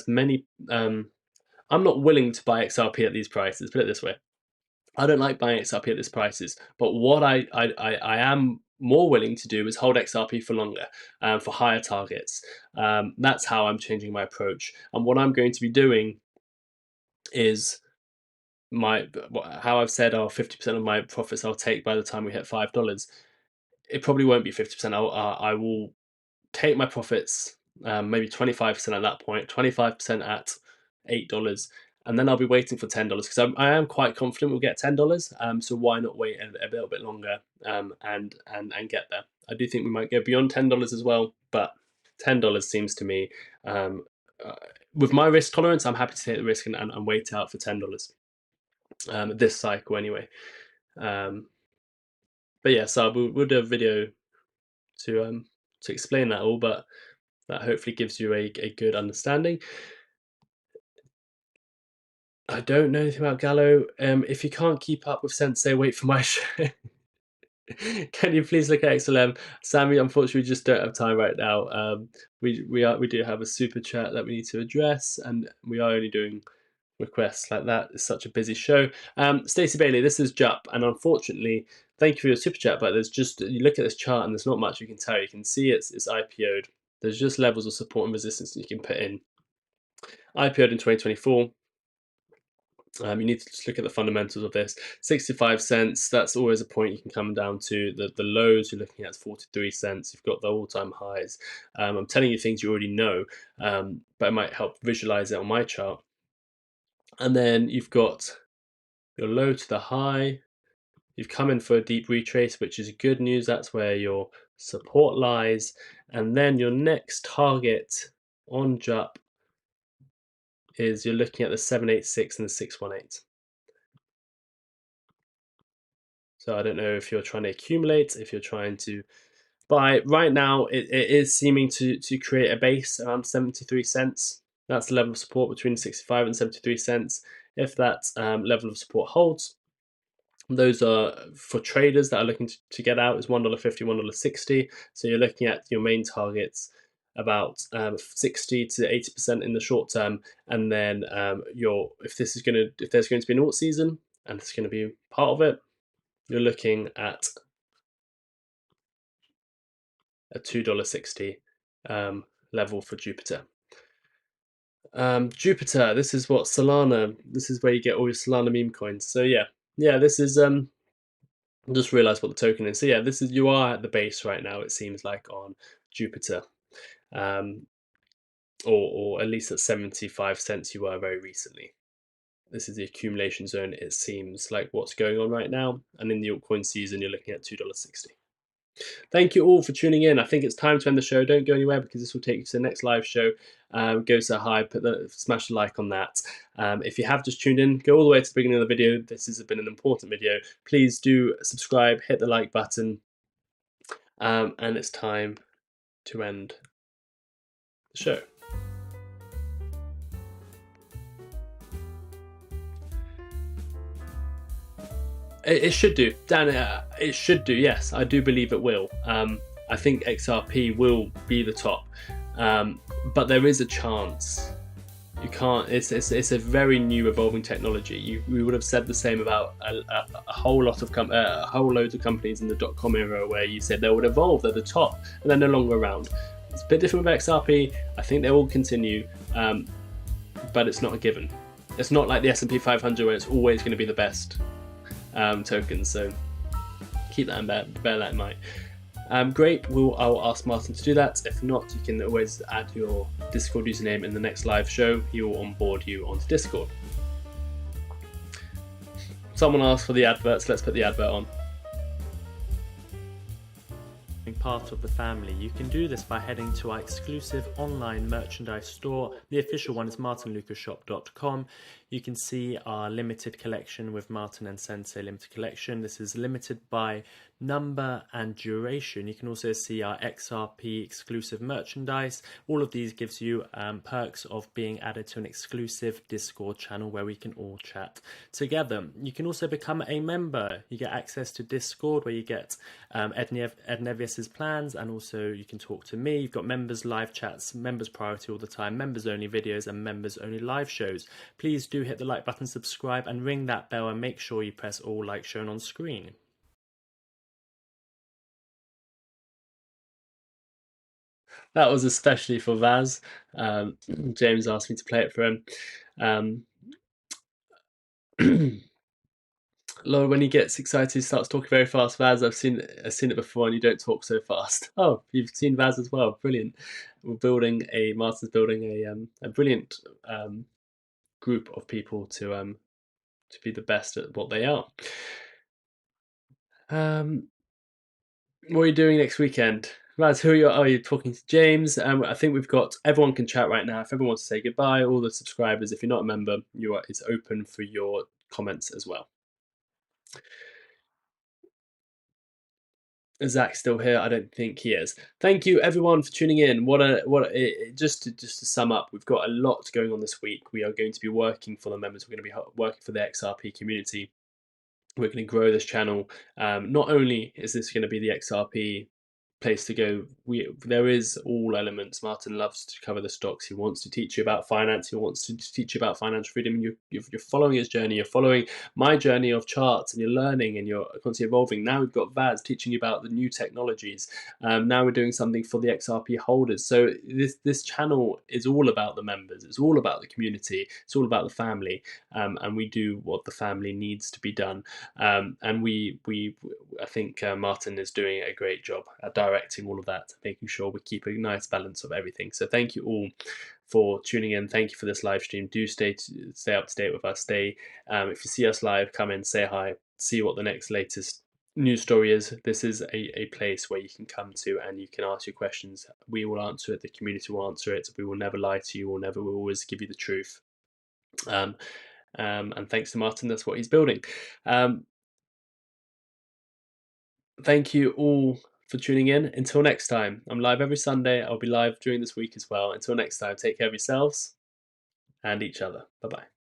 many. I'm not willing to buy XRP at these prices. Put it this way. I don't like buying XRP at these prices. But what I am more willing to do is hold XRP for longer, for higher targets. That's how I'm changing my approach. And what I'm going to be doing is how I've said, 50% of my profits I'll take by the time we hit $5. It probably won't be 50%. I will take my profits, maybe 25% at that point, 25% at $8, and then I'll be waiting for $10 because I am quite confident we'll get $10. So why not wait a little bit longer and get there? I do think we might go beyond $10 as well, but $10 seems to me, with my risk tolerance, I'm happy to take the risk and wait out for $10 this cycle anyway. But yeah, so we'll do a video to explain that all, but that hopefully gives you a good understanding. I don't know anything about Gallo. If you can't keep up with Sensei, wait for my show. Can you please look at XLM? Sammy, unfortunately, we just don't have time right now. We do have a super chat that we need to address, and we are only doing requests like that. It's such a busy show. Stacey Bailey, this is JUP, and unfortunately, thank you for your super chat, but there's just, you look at this chart and there's not much you can tell. You can see it's IPO'd. There's just levels of support and resistance that you can put in. IPO'd in 2024. You need to just look at the fundamentals of this. 65 cents, that's always a point you can come down to. The lows you're looking at 43 cents. You've got the all-time highs. I'm telling you things you already know, but it might help visualize it on my chart. And then you've got your low to the high. You've come in for a deep retrace, which is good news. That's where your support lies. And then your next target on JUP is you're looking at the 786 and the 618. So I don't know if you're trying to accumulate, if you're trying to buy. Right now, it is seeming to create a base around 73 cents. That's the level of support between 65 and 73 cents. If that level of support holds, those are for traders that are looking to get out is $1.50, $1.60. So you're looking at your main targets about 60 to 80% in the short term, and then if there's going to be an alt season and it's going to be part of it, you're looking at a $2.60 level for Jupiter. Jupiter, this is what Solana. This is where you get all your Solana meme coins. So yeah, this is just realized what the token is. So yeah, you are at the base right now. It seems like on Jupiter, or at least at 75 cents you were very recently. This is the accumulation zone. It seems like what's going on right now, and in the altcoin season, you're looking at $2.60. Thank you all for tuning in. I think it's time to end the show. Don't go anywhere because this will take you to the next live show. Go so high, smash the like on that. If you have just tuned in, go all the way to the beginning of the video. This has been an important video. Please do subscribe, hit the like button, and it's time to end the show. It should do, Dan. It should do. Yes, I do believe it will. I think XRP will be the top, but there is a chance. You can't. It's a very new evolving technology. We would have said the same about a whole load of companies in the .com era, where you said they would evolve, they're the top, and they're no longer around. It's a bit different with XRP. I think they will continue, but it's not a given. It's not like the S&P 500 where it's always going to be the best tokens. So keep that bear that in mind. Great. I'll ask Martyn to do that. If not, you can always add your Discord username in the next live show. He will onboard you onto Discord. Someone asked for the adverts. Let's put the advert on. Part of the family. You can do this by heading to our exclusive online merchandise store. The official one is martynlucasshop.com. You can see our limited collection with Martyn and Sensei limited collection. This is limited by number and duration. You can also see our XRP exclusive merchandise. All of these gives you perks of being added to an exclusive Discord channel where we can all chat together. You can also become a member. You get access to Discord where you get Ed Nevius's plans, and also you can talk to me. You've got members live chats, members priority all the time, members only videos, and members only live shows. Please do hit the like button, subscribe, and ring that bell, and make sure you press all like shown on screen. That was especially for Vaz. James asked me to play it for him. Lord, when he gets excited, he starts talking very fast. Vaz, I've seen it before, and you don't talk so fast. Oh, you've seen Vaz as well. Brilliant. Martyn's building a brilliant group of people to be the best at what they are. What are you doing next weekend? Vaz, who are you? Oh, you're talking to James. I think we've got everyone can chat right now. If everyone wants to say goodbye, all the subscribers. If you're not a member, it's open for your comments as well. Is Zach still here? I don't think he is. Thank you everyone for tuning in. Just to sum up, we've got a lot going on this week. We are going to be working for the members. We're going to be working for the XRP community. We're going to grow this channel. Not only is this going to be the XRP place to go, there is all elements. Martyn loves to cover the stocks. He wants to teach you about finance. He wants to teach you about financial freedom. And you're following his journey. You're following my journey of charts, and you're learning, and you're constantly evolving. Now we've got Vaz teaching you about the new technologies. Now we're doing something for the XRP holders. So this channel is all about the members. It's all about the community. It's all about the family, and we do what the family needs to be done. And I think Martyn is doing a great job at directing all of that, making sure we keep a nice balance of everything. So thank you all for tuning in. Thank you for this live stream. Do stay up to date with us. If you see us live, come in, say hi, see what the next latest news story is. This is a place where you can come to and you can ask your questions. We will answer it. The community will answer it. We will never lie to you. We'll always give you the truth. And thanks to Martyn, that's what he's building. Thank you all for tuning in. Until next time, I'm live every Sunday. I'll be live during this week as well. Until next time, take care of yourselves and each other. Bye-bye.